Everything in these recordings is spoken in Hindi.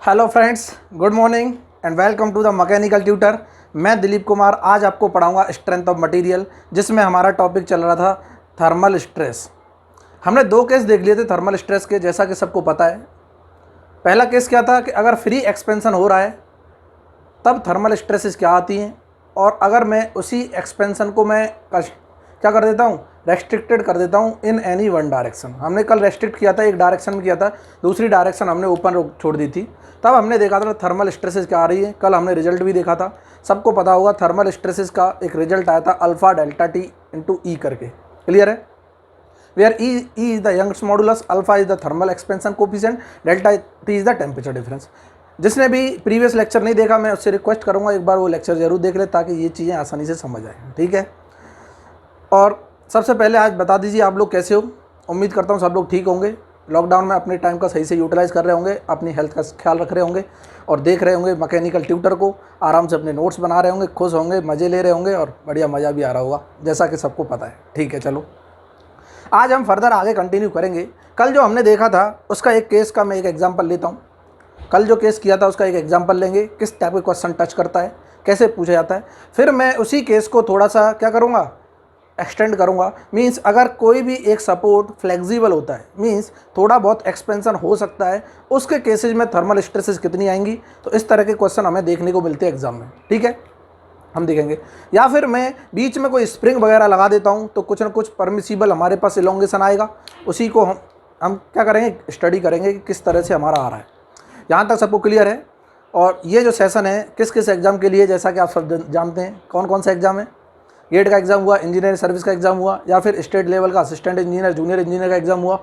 Hello friends, good morning and welcome to the mechanical tutor. मैं दिलीप कुमार आज आपको पढ़ाऊंगा स्ट्रेंथ ऑफ मटेरियल, जिसमें हमारा टॉपिक चल रहा था थर्मल स्ट्रेस। हमने दो केस देख लिए थे थर्मल स्ट्रेस के, जैसा कि सबको पता है। पहला केस क्या था कि अगर फ्री एक्सपेंशन हो रहा है तब थर्मल स्ट्रेसेस क्या आती हैं, और अगर मैं उसी एक्सपेंशन को मैं क्या कर देता हूँ, रेस्ट्रिक्टेड कर देता हूँ इन एनी वन डायरेक्शन। हमने कल रेस्ट्रिक्ट किया था, एक डायरेक्शन में किया था, दूसरी डायरेक्शन हमने ओपन छोड़ दी थी। तब हमने देखा था थर्मल स्ट्रेसेस क्या आ रही है। कल हमने रिजल्ट भी देखा था, सबको पता होगा थर्मल स्ट्रेसेस का एक रिजल्ट आया था alpha delta T into E करके। क्लियर है? Where E is the Young's modulus, alpha is the thermal expansion coefficient, delta T is the temperature difference. जिसने भी प्रीवियस लेक्चर नहीं देखा, मैं उससे रिक्वेस्ट करूंगा एक बार वो लेक्चर जरूर देख ले, ताकि ये चीज़ें आसानी से समझ आए। ठीक है? और सबसे पहले आज बता दीजिए आप लोग कैसे हो। उम्मीद करता हूँ सब लोग ठीक होंगे, लॉकडाउन में अपने टाइम का सही से यूटिलाइज़ कर रहे होंगे, अपनी हेल्थ का ख्याल रख रहे होंगे और देख रहे होंगे मैकेनिकल ट्यूटर को, आराम से अपने नोट्स बना रहे होंगे, खुश होंगे, मज़े ले रहे होंगे और बढ़िया मज़ा भी आ रहा होगा, जैसा कि सबको पता है। ठीक है, चलो आज हम फर्दर आगे कंटिन्यू करेंगे। कल जो हमने देखा था उसका एक केस का मैं एक एग्जाम्पल लेता हूँ। कल जो केस किया था उसका एक एग्जाम्पल लेंगे, किस टाइप के क्वेश्चन टच करता है, कैसे पूछा जाता है। फिर मैं उसी केस को थोड़ा सा क्या करूँगा, एक्सटेंड करूँगा। मींस अगर कोई भी एक सपोर्ट फ्लेक्सिबल होता है, मींस थोड़ा बहुत एक्सपेंशन हो सकता है, उसके केसेज में थर्मल स्ट्रेसेस कितनी आएंगी। तो इस तरह के क्वेश्चन हमें देखने को मिलते हैं एग्जाम में। ठीक है, हम देखेंगे। या फिर मैं बीच में कोई स्प्रिंग वगैरह लगा देता हूँ तो कुछ ना कुछ परमिसिबल हमारे पास इलोंगेशन आएगा, उसी को हम क्या करेंगे, स्टडी करेंगे कि किस तरह से हमारा आ रहा है। यहाँ तक सबको क्लियर है? और ये जो सेशन है किस किस एग्ज़ाम के लिए, जैसा कि आप सब जानते हैं कौन कौन सा एग्ज़ाम है। गेट का एग्ज़ाम हुआ, इंजीनियरिंग सर्विस का एग्ज़ाम हुआ, या फिर स्टेट लेवल का असिस्टेंट इंजीनियर, जूनियर इंजीनियर का एग्ज़ाम हुआ,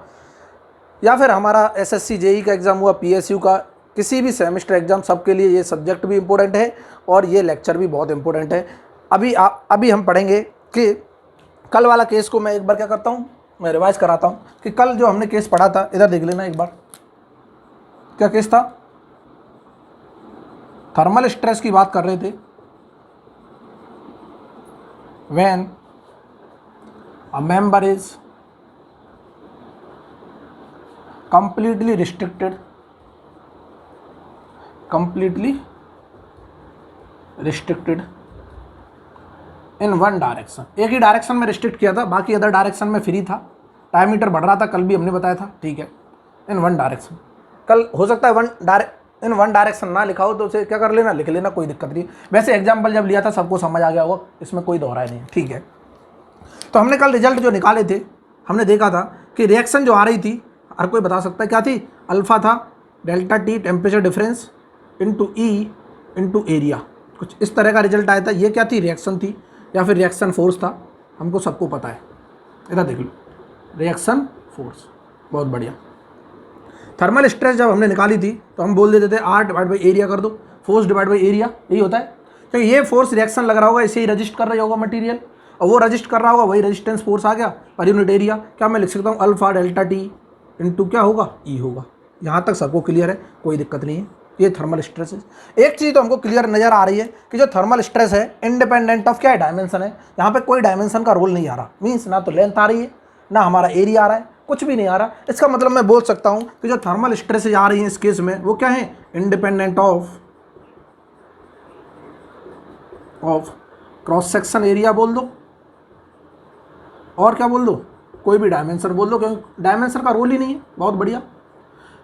या फिर हमारा एसएससी जेई का एग्ज़ाम हुआ, पीएसयू का, किसी भी सेमेस्टर एग्ज़ाम, सबके लिए ये सब्जेक्ट भी इम्पोर्टेंट है और ये लेक्चर भी बहुत इंपॉर्टेंट है। अभी हम पढ़ेंगे कि कल वाला केस को मैं एक बार क्या करता हूँ, मैं रिवाइज कराता हूँ कि कल जो हमने केस पढ़ा था, इधर देख लेना एक बार। क्या केस था? थर्मल स्ट्रेस की बात कर रहे थे। When a member is completely restricted in one direction, एक ही डायरेक्शन में रिस्ट्रिक्ट किया था, बाकी अदर डायरेक्शन में फ्री था, डायमीटर बढ़ रहा था, कल भी हमने बताया था। ठीक है, इन वन डायरेक्शन। कल हो सकता है इन वन डायरेक्शन ना लिखा हो तो उसे क्या कर लेना, लिख लेना, कोई दिक्कत नहीं। वैसे एग्जाम्पल जब लिया था सबको समझ आ गया होगा, इसमें कोई दोहराई नहीं। ठीक है, तो हमने कल रिजल्ट जो निकाले थे, हमने देखा था कि रिएक्शन जो आ रही थी, हर कोई बता सकता है क्या थी। अल्फा था delta T temperature difference into E into area, कुछ इस तरह का रिजल्ट आया था। ये क्या थी, रिएक्शन थी या फिर रिएक्शन फोर्स था, हमको सबको पता है। इधर देख लो, रिएक्शन फोर्स। बहुत बढ़िया। थर्मल स्ट्रेस जब हमने निकाली थी तो हम बोल देते थे आर डिवाइड बाई एरिया कर दो, फोर्स डिवाइड बाई एरिया, यही होता है। क्योंकि ये फोर्स रिएक्शन लग रहा होगा, इसे ही रजिस्ट कर रहा होगा मटेरियल, और वो रजिस्ट कर रहा होगा, वही रेजिस्टेंस फोर्स आ गया पर यूनिट एरिया। क्या मैं लिख सकता हूँ, अल्फा डेल्टा टी इंटू क्या होगा, ई होगा। यहाँ तक सबको क्लियर है, कोई दिक्कत नहीं है। ये थर्मल स्ट्रेस है। एक चीज़ तो हमको क्लियर नज़र आ रही है कि जो थर्मल स्ट्रेस है इंडिपेंडेंट ऑफ क्या है, डायमेंशन है। यहाँ पे कोई डायमेंशन का रोल नहीं आ रहा, मीन्स ना तो लेंथ आ रही है, ना हमारा एरिया आ रहा है, कुछ भी नहीं आ रहा। इसका मतलब मैं बोल सकता हूँ कि जो थर्मल स्ट्रेसेज आ रही हैं इस केस में, वो क्या है, independent of cross section area बोल दो, और क्या बोल दो, कोई भी डायमेंशन बोल दो, क्योंकि डायमेंशन का रोल ही नहीं है। बहुत बढ़िया।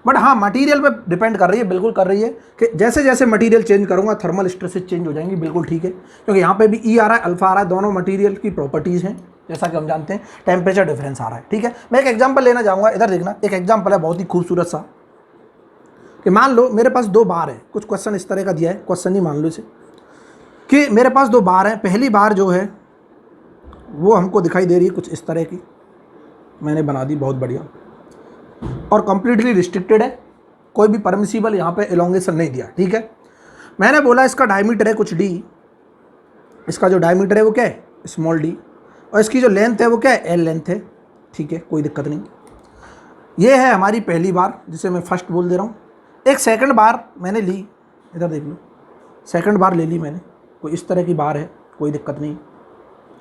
बट हाँ, मटेरियल पे डिपेंड कर रही है, बिल्कुल कर रही है कि जैसे जैसे मटेरियल चेंज करूँगा थर्मल स्ट्रेसेस चेंज हो जाएंगी। बिल्कुल ठीक है, क्योंकि यहाँ पे भी ई आ रहा है, अल्फा आ रहा है, दोनों मटेरियल की प्रॉपर्टीज़ हैं, जैसा कि हम जानते हैं। टेम्परेचर डिफरेंस आ रहा है। ठीक है, मैं एक एग्जाम्पल लेना चाहूँगा। इधर देखना, एक एग्जाम्पल है बहुत ही खूबसूरत सा, कि मान लो मेरे पास दो बार है, कुछ क्वेश्चन इस तरह का दिया है, क्वेश्चन ही मान लो इसे, कि मेरे पास दो बार है। पहली बार जो है वो हमको दिखाई दे रही है कुछ इस तरह की, मैंने बना दी, बहुत बढ़िया, और कंप्लीटली रिस्ट्रिक्टेड है, कोई भी परमिसिबल यहाँ पे एलोंगेशन नहीं दिया। ठीक है, मैंने बोला इसका डायमीटर है कुछ डी, इसका जो डायमीटर है वो क्या है, स्मॉल डी, और इसकी जो लेंथ है वो क्या है, एल लेंथ है। ठीक है, कोई दिक्कत नहीं। ये है हमारी पहली बार, जिसे मैं फर्स्ट बोल दे रहा हूँ। एक सेकंड बार मैंने ली, इधर देख लो, सेकंड बार ले ली मैंने, कोई इस तरह की बार है, कोई दिक्कत नहीं,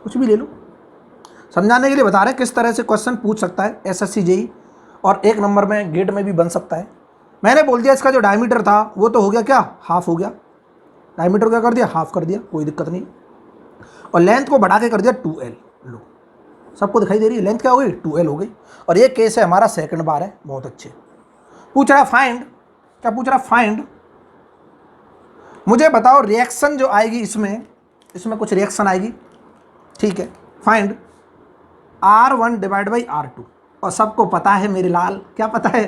कुछ भी ले लो। समझाने के लिए बता रहे हैं किस तरह से क्वेश्चन पूछ सकता है एसएससी जेई, और एक नंबर में गेट में भी बन सकता है। मैंने बोल दिया इसका जो डायमीटर था वो तो हो गया क्या, हाफ हो गया। डायमीटर क्या कर दिया, हाफ कर दिया, कोई दिक्कत नहीं। और लेंथ को बढ़ा के कर दिया 2L। लो सबको दिखाई दे रही है, लेंथ क्या हो गई, 2L हो गई। और ये केस है हमारा सेकंड बार है, बहुत अच्छे। पूछ रहा है फाइंड, क्या पूछ रहा है, फाइंड। मुझे बताओ रिएक्शन जो आएगी इसमें कुछ रिएक्शन आएगी, ठीक है। Find R1 divide by R2। और सबको पता है मेरे लाल, क्या पता है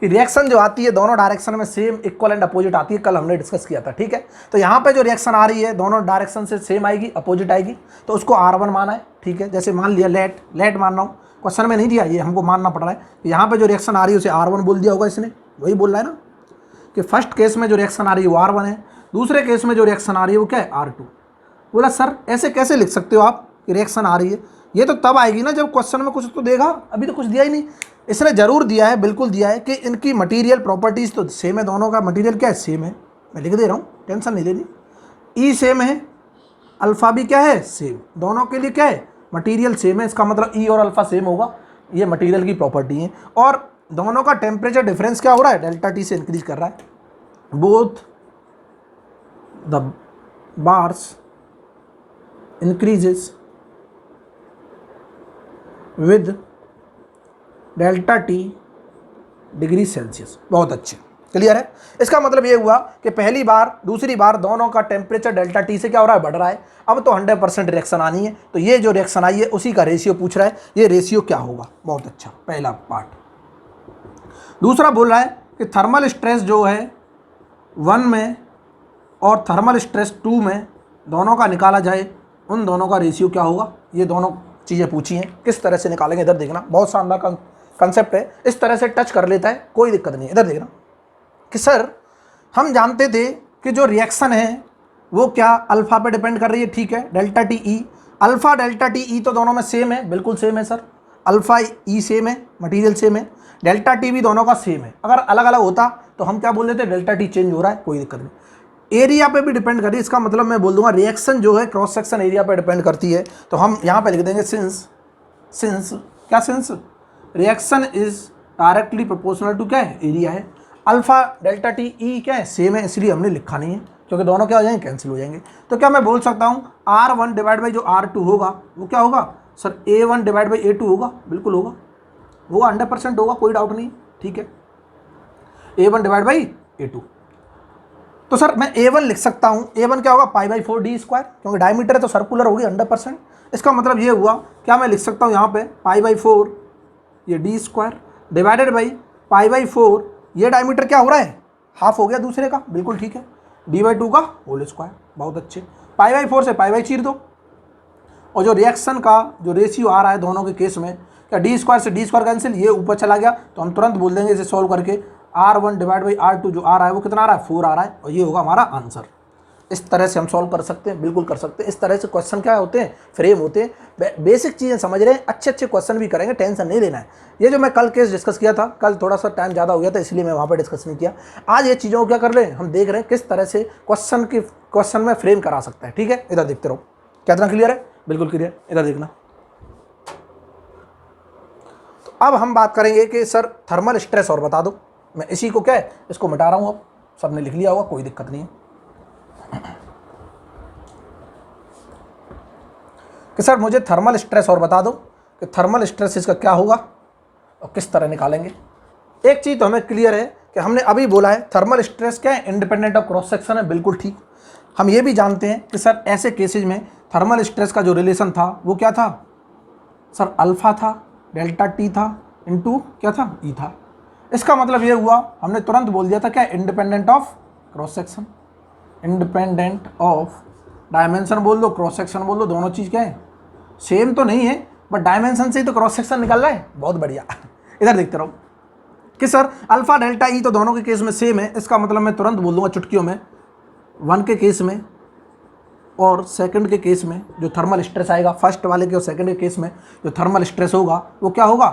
कि रिएक्शन जो आती है दोनों डायरेक्शन में सेम इक्वल एंड अपोजिट आती है, कल हमने डिस्कस किया था, ठीक है। तो यहाँ पे जो रिएक्शन आ रही है दोनों डायरेक्शन से सेम आएगी, अपोजिट आएगी, तो उसको R1 माना है, ठीक है। जैसे मान लिया लेट मान रहा हूँ, क्वेश्चन में नहीं दिया, ये हमको मानना पड़ रहा है। यहाँ पे जो रिएक्शन आ रही है उसे R1 बोल दिया होगा इसने, वही बोल रहा है ना कि फर्स्ट केस में जो रिएक्शन आ रही है वो R1 है, दूसरे केस में जो रिएक्शन आ रही है वो क्या है, R2। बोला सर ऐसे कैसे लिख सकते हो आप कि रिएक्शन आ रही है, ये तो तब आएगी ना जब क्वेश्चन में कुछ तो देगा, अभी तो कुछ दिया ही नहीं। इसने जरूर दिया है, बिल्कुल दिया है कि इनकी मटेरियल प्रॉपर्टीज तो सेम है, दोनों का मटेरियल क्या है, सेम है। मैं लिख दे रहा हूँ, टेंशन नहीं लेनी। ई सेम है, अल्फा भी क्या है, सेम, दोनों के लिए क्या है, मटेरियल सेम है। इसका मतलब ई और अल्फा सेम होगा, ये मटेरियल की प्रॉपर्टी है। और दोनों का टेम्परेचर डिफरेंस क्या हो रहा है, डेल्टा टी से इंक्रीज कर रहा है। Both the bars increases with delta T degree Celsius. बहुत अच्छे, क्लियर है। इसका मतलब ये हुआ कि पहली बार दूसरी बार दोनों का टेम्परेचर डेल्टा टी से क्या हो रहा है, बढ़ रहा है। अब तो 100% रिएक्शन आनी है, तो ये जो रिएक्शन आई है उसी का रेशियो पूछ रहा है, ये रेशियो क्या होगा। बहुत अच्छा, पहला पार्ट। दूसरा बोल रहा है कि थर्मल स्ट्रेस जो है 1 में और थर्मल स्ट्रेस 2 में दोनों का निकाला जाए, उन दोनों का रेशियो क्या होगा। ये दोनों चीज़ें पूछी हैं, किस तरह से निकालेंगे इधर देखना। बहुत शानदार कंसेप्ट है, इस तरह से टच कर लेता है कोई दिक्कत नहीं। इधर देखना कि सर हम जानते थे कि जो रिएक्शन है वो क्या अल्फा पे डिपेंड कर रही है, ठीक है, डेल्टा टी ई। अल्फा डेल्टा टी ई तो दोनों में सेम है, बिल्कुल सेम है सर, अल्फा ई सेम है, मटीरियल सेम है, डेल्टा टी भी दोनों का सेम है। अगर अलग अलग होता तो हम क्या बोल देते, डेल्टा टी चेंज हो रहा है, कोई दिक्कत नहीं। एरिया पे भी डिपेंड कर रही है, इसका मतलब मैं बोल दूंगा रिएक्शन जो है क्रॉस सेक्शन एरिया पे डिपेंड करती है। तो हम यहाँ पे लिख देंगे सिंस क्या, since reaction is directly proportional to क्या है, एरिया है। अल्फा डेल्टा टी ई क्या है, सेम है, इसलिए हमने लिखा नहीं है, क्योंकि दोनों क्या हो जाएंगे, कैंसिल हो जाएंगे। तो क्या मैं बोल सकता हूँ R1 डिवाइड बाई जो R2 होगा वो क्या होगा sir, A1 divide by A2 होगा, बिल्कुल होगा, वो 100% होगा, कोई डाउट नहीं, ठीक है। A1 डिवाइड बाई A2, तो सर मैं A1 लिख सकता हूँ, A1 क्या होगा, π/4 d स्क्वायर, क्योंकि डायमीटर है तो सर्कुलर होगी 100%। इसका मतलब ये हुआ, क्या मैं लिख सकता हूँ यहाँ पे π/4 ये d स्क्वायर डिवाइडेड बाई π/4 ये डायमीटर क्या हो रहा है, हाफ हो गया दूसरे का, बिल्कुल ठीक है, d/2 का होल स्क्वायर। बहुत अच्छे, π/4 से π/4 चीर दो। और जो रिएक्शन का जो रेशियो आ रहा है दोनों के केस में, क्या d स्क्वायर से d स्क्वायर कैंसिल, ये ऊपर चला गया, तो हम तुरंत बोल देंगे इसे सॉल्व करके R1 डिवाइड बाई R2 जो आ रहा है वो कितना आ रहा है, 4 आ रहा है, और ये होगा हमारा आंसर। इस तरह से हम सॉल्व कर सकते हैं, बिल्कुल कर सकते हैं। इस तरह से क्वेश्चन क्या होते हैं, फ्रेम होते हैं। बेसिक चीज़ें समझ रहे हैं, अच्छे अच्छे क्वेश्चन भी करेंगे, टेंशन नहीं लेना है। ये जो मैं कल केस डिस्कस किया था, कल थोड़ा सा टाइम ज़्यादा हो गया था इसलिए मैं वहाँ पर डिस्कस नहीं किया। आज ये चीज़ों को क्या कर रहे हैं, हम देख रहे हैं किस तरह से क्वेश्चन में फ्रेम करा सकता है, ठीक है। इधर देखते रहो, कितना क्लियर है, बिल्कुल क्लियर, इधर देखना। तो अब हम बात करेंगे कि सर थर्मल स्ट्रेस और बता दो। मैं इसी को क्या है, इसको मिटा रहा हूँ, अब सबने लिख लिया होगा, कोई दिक्कत नहीं है कि सर मुझे थर्मल स्ट्रेस और बता दो कि थर्मल स्ट्रेस इसका क्या होगा और किस तरह निकालेंगे। एक चीज़ तो हमें क्लियर है कि हमने अभी बोला है थर्मल स्ट्रेस क्या है, इंडिपेंडेंट ऑफ क्रॉस सेक्शन है, बिल्कुल ठीक। हम ये भी जानते हैं कि सर ऐसे केसेज में थर्मल स्ट्रेस का जो रिलेशन था वो क्या था सर, अल्फा था, डेल्टा टी था, इनटू क्या था, ई था। इसका मतलब ये हुआ, हमने तुरंत बोल दिया था क्या, independent of cross section, independent of dimension बोल दो, क्रॉस सेक्शन बोल दो, दोनों चीज़ क्या है, सेम तो नहीं है, बट डायमेंशन से ही तो क्रॉस सेक्शन निकल रहा है। बहुत बढ़िया इधर देखते रहो कि सर अल्फा डेल्टा ई तो दोनों के केस में सेम है। इसका मतलब मैं तुरंत बोल दूंगा चुटकियों में, 1 के केस में और सेकंड के केस में जो थर्मल स्ट्रेस आएगा, फर्स्ट वाले के और सेकंड के केस में जो थर्मल स्ट्रेस होगा वो क्या होगा,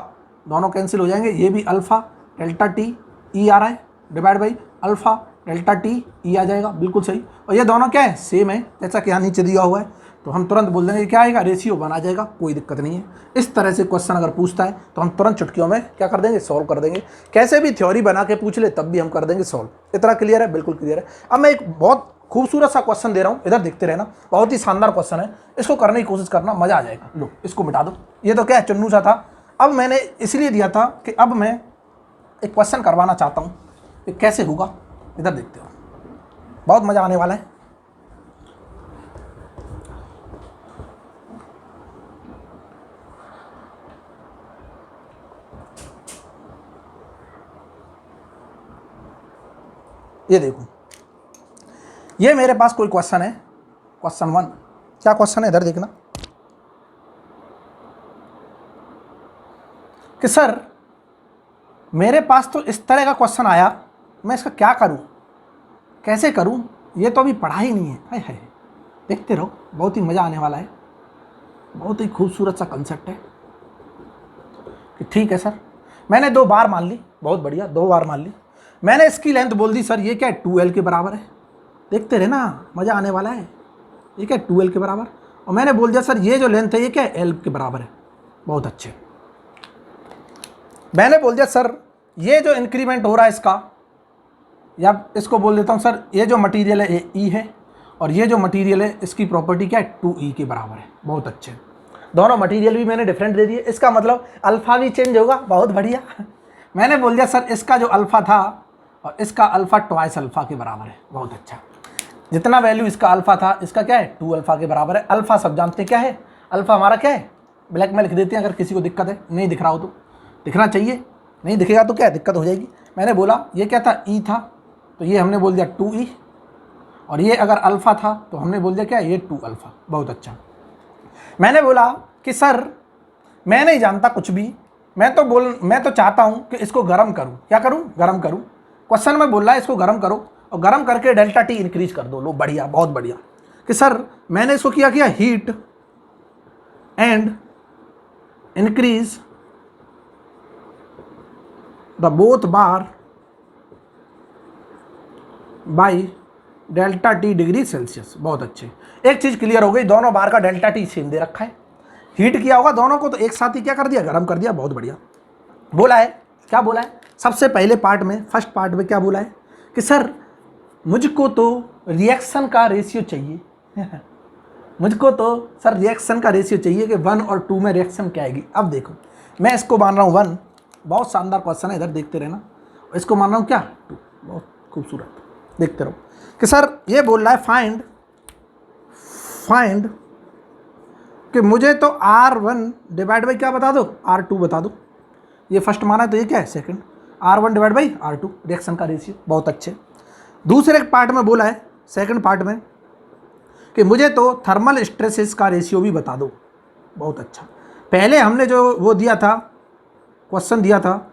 दोनों कैंसिल हो जाएंगे। ये भी अल्फा डेल्टा टी ई आ रहा है divide by alpha delta T E आ जाएगा, बिल्कुल सही। और ये दोनों क्या है, सेम है, जैसा कि यहाँ नीचे दिया हुआ है। तो हम तुरंत बोल देंगे क्या आएगा, रेशियो 1 आ जाएगा, कोई दिक्कत नहीं है। इस तरह से क्वेश्चन अगर पूछता है तो हम तुरंत चुटकियों में क्या कर देंगे, सॉल्व कर देंगे। कैसे भी थ्योरी बना के पूछ ले तब भी हम कर देंगे सॉल्व। इतना क्लियर है, बिल्कुल क्लियर है। अब मैं एक बहुत खूबसूरत सा क्वेश्चन दे रहा हूँ, इधर देखते रहना, बहुत ही शानदार क्वेश्चन है, इसको करने की कोशिश करना, मजा आ जाएगा। लो इसको मिटा दो, ये तो क्या है, चुन्नू सा था। अब मैंने इसलिए दिया था कि अब मैं एक क्वेश्चन करवाना चाहता हूँ कि कैसे होगा, इधर देखते हो, बहुत मजा आने वाला है। ये देखो, ये मेरे पास कोई क्वेश्चन है, क्वेश्चन 1। क्या क्वेश्चन है, इधर देखना कि सर मेरे पास तो इस तरह का क्वेश्चन आया, मैं इसका क्या करूं, कैसे करूं, ये तो अभी पढ़ा ही नहीं है। हाय हाय, देखते रहो, बहुत ही मज़ा आने वाला है, बहुत ही खूबसूरत सा कंसेप्ट है कि ठीक है सर, मैंने 2 बार मान ली, बहुत बढ़िया, 2 बार मान ली। मैंने इसकी लेंथ बोल दी सर ये क्या है, 2L के बराबर है। देखते रहे ना, मज़ा आने वाला है। ये क्या है, 2L के बराबर। और मैंने बोल दिया सर ये जो लेंथ है ये क्या है, L के बराबर है। बहुत अच्छे। मैंने बोल दिया सर ये जो इंक्रीमेंट हो रहा है इसका, या इसको बोल देता हूँ सर ये जो मटेरियल है ये E है, और ये जो मटेरियल है इसकी प्रॉपर्टी क्या है, 2E के बराबर है। बहुत अच्छे, दोनों मटेरियल भी मैंने डिफरेंट दे दिए, इसका मतलब अल्फ़ा भी चेंज होगा। बहुत बढ़िया। मैंने बोल दिया सर इसका जो अल्फ़ा था और इसका अल्फ़ा ट्वाइस अल्फ़ा के बराबर है। बहुत अच्छा, जितना वैल्यू इसका अल्फ़ा था इसका क्या है, 2 अल्फ़ा के बराबर है। अल्फ़ा सब जानते हैं क्या है, अल्फ़ा हमारा क्या है, ब्लैक में लिख देते हैं, अगर किसी को दिक्कत है, नहीं दिख रहा हो तो दिखना चाहिए, नहीं दिखेगा तो क्या दिक्कत हो जाएगी। मैंने बोला ये क्या था, E था, तो ये हमने बोल दिया 2E, और ये अगर अल्फ़ा था तो हमने बोल दिया क्या, ये 2 अल्फ़ा। बहुत अच्छा। मैंने बोला कि सर मैं नहीं जानता कुछ भी, मैं तो चाहता हूँ कि इसको गर्म करूँ। क्या करूँ, गर्म करूँ। क्वेश्चन में बोल रहा है इसको गर्म करो, और गर्म करके डेल्टा टी इंक्रीज कर दो। लो बढ़िया, बहुत बढ़िया। कि सर मैंने इसको किया heat and increase the both bar by delta T degree Celsius. बहुत अच्छे, एक चीज़ क्लियर हो गई, दोनों बार का डेल्टा टी सेम दे रखा है, हीट किया होगा दोनों को तो एक साथ ही क्या कर दिया, गर्म कर दिया। बहुत बढ़िया। बोला है, क्या बोला है, सबसे पहले पार्ट में, फर्स्ट पार्ट में क्या बोला है कि सर मुझको तो रिएक्शन का रेशियो चाहिए। मुझको तो सर रिएक्शन का रेशियो चाहिए कि 1 और 2 में रिएक्शन क्या आएगी। अब देखो मैं इसको मान रहा हूँ 1, बहुत शानदार क्वेश्चन है, इधर देखते रहना। इसको मान रहा हूँ क्या, 2, बहुत खूबसूरत, देखते रहो। कि सर ये बोल रहा है फाइंड कि मुझे तो R1 डिवाइड बाई क्या बता दो, R2 बता दो। ये फर्स्ट माना है तो ये क्या है, second, R1 divide by R2 reaction का रेशियो। बहुत अच्छे। दूसरे पार्ट में बोला है, सेकंड पार्ट में, कि मुझे तो थर्मल स्ट्रेसेस का रेशियो भी बता दो। बहुत अच्छा। पहले हमने जो वो दिया था, क्वेश्चन दिया था,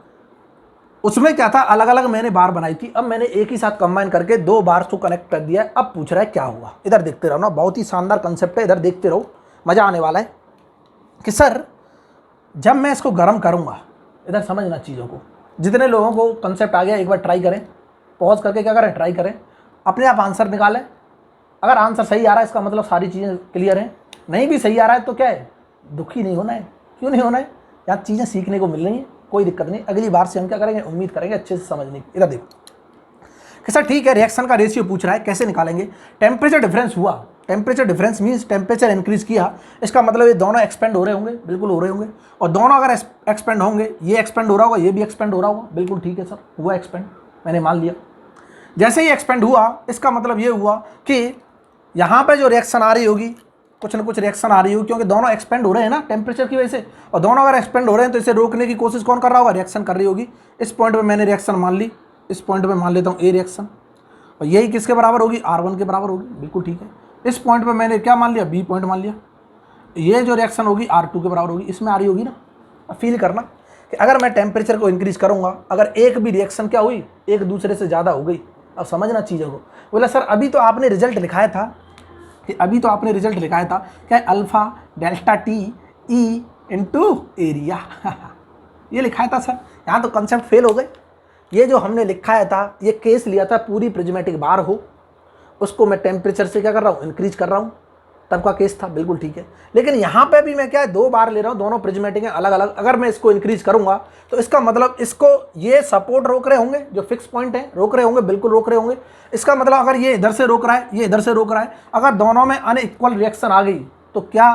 उसमें क्या था, अलग अलग मैंने बार बनाई थी, अब मैंने एक ही साथ कंबाइन करके 2 बार को कनेक्ट कर दिया है। अब पूछ रहा है क्या हुआ, इधर देखते रहो ना, बहुत ही शानदार कंसेप्ट है, इधर देखते रहो, मज़ा आने वाला है। कि सर जब मैं इसको गर्म करूँगा, इधर समझना चीज़ों को, जितने लोगों को कंसेप्ट आ गया एक बार ट्राई करें, पॉज करके क्या करें, ट्राई करें, अपने आप आंसर निकालें। अगर आंसर सही आ रहा है इसका मतलब सारी चीज़ें क्लियर हैं, नहीं भी सही आ रहा है तो क्या है, दुखी नहीं होना है। क्यों नहीं होना है, यार चीज़ें सीखने को मिल रही हैं, कोई दिक्कत नहीं। अगली बार से हम क्या करेंगे, उम्मीद करेंगे अच्छे से समझने की। इधर देखो कि सर ठीक है, रिएक्शन का रेशियो पूछ रहा है, कैसे निकालेंगे। टेम्परेचर डिफरेंस हुआ, temperature difference means temperature increase किया, इसका मतलब ये दोनों एक्सपेंड हो रहे होंगे, बिल्कुल हो रहे होंगे। और दोनों अगर एक्सपेंड होंगे, ये एक्सपेंड हो रहा होगा, ये भी एक्सपेंड हो रहा होगा, बिल्कुल ठीक है सर, हुआ एक्सपेंड, मैंने मान लिया। जैसे ही एक्सपेंड हुआ, इसका मतलब ये हुआ कि यहाँ पे जो रिएक्शन आ रही होगी, कुछ ना कुछ रिएक्शन आ रही होगी, क्योंकि दोनों एक्सपेंड हो रहे हैं ना टेम्परेचर की वजह से, और दोनों अगर एक्सपेंड हो रहे हैं तो इसे रोकने की कोशिश कौन कर रहा होगा, रिएक्शन कर रही होगी। इस पॉइंट पे मैंने रिएक्शन मान ली, इस पॉइंट पे मान लेता हूँ ए रिएक्शन, और यही किसके बराबर होगी, R1 के बराबर होगी, बिल्कुल ठीक है। इस पॉइंट पे मैंने क्या मान लिया, बी पॉइंट मान लिया, ये जो रिएक्शन होगी R2 के बराबर होगी, इसमें आ रही होगी ना। अब फील करना कि अगर मैं टेम्परेचर को इंक्रीज करूँगा, अगर एक भी रिएक्शन क्या हुई, एक दूसरे से ज़्यादा हो गई। अब समझना चीज़ों को। बोला सर अभी तो आपने रिजल्ट लिखाया था कि क्या, alpha delta T E into area. ये लिखाया था सर, यहाँ तो कंसेप्ट फेल हो गए। ये जो हमने लिखाया था, ये केस लिया था पूरी प्रिज्मेटिक बार हो, उसको मैं टेम्परेचर से क्या कर रहा हूँ, इंक्रीज कर रहा हूँ। तब का केस था, बिल्कुल ठीक है। लेकिन यहाँ पे भी मैं क्या है 2 बार ले रहा हूँ, दोनों प्रिज्मेटिक हैं अलग अलग। अगर मैं इसको इंक्रीज करूंगा तो इसका मतलब इसको ये सपोर्ट रोक रहे होंगे, जो फिक्स पॉइंट है रोक रहे होंगे, बिल्कुल रोक रहे होंगे। इसका मतलब अगर ये इधर से रोक रहा है, ये इधर से रोक रहा है, अगर दोनों में अनइक्वल रिएक्शन आ गई तो क्या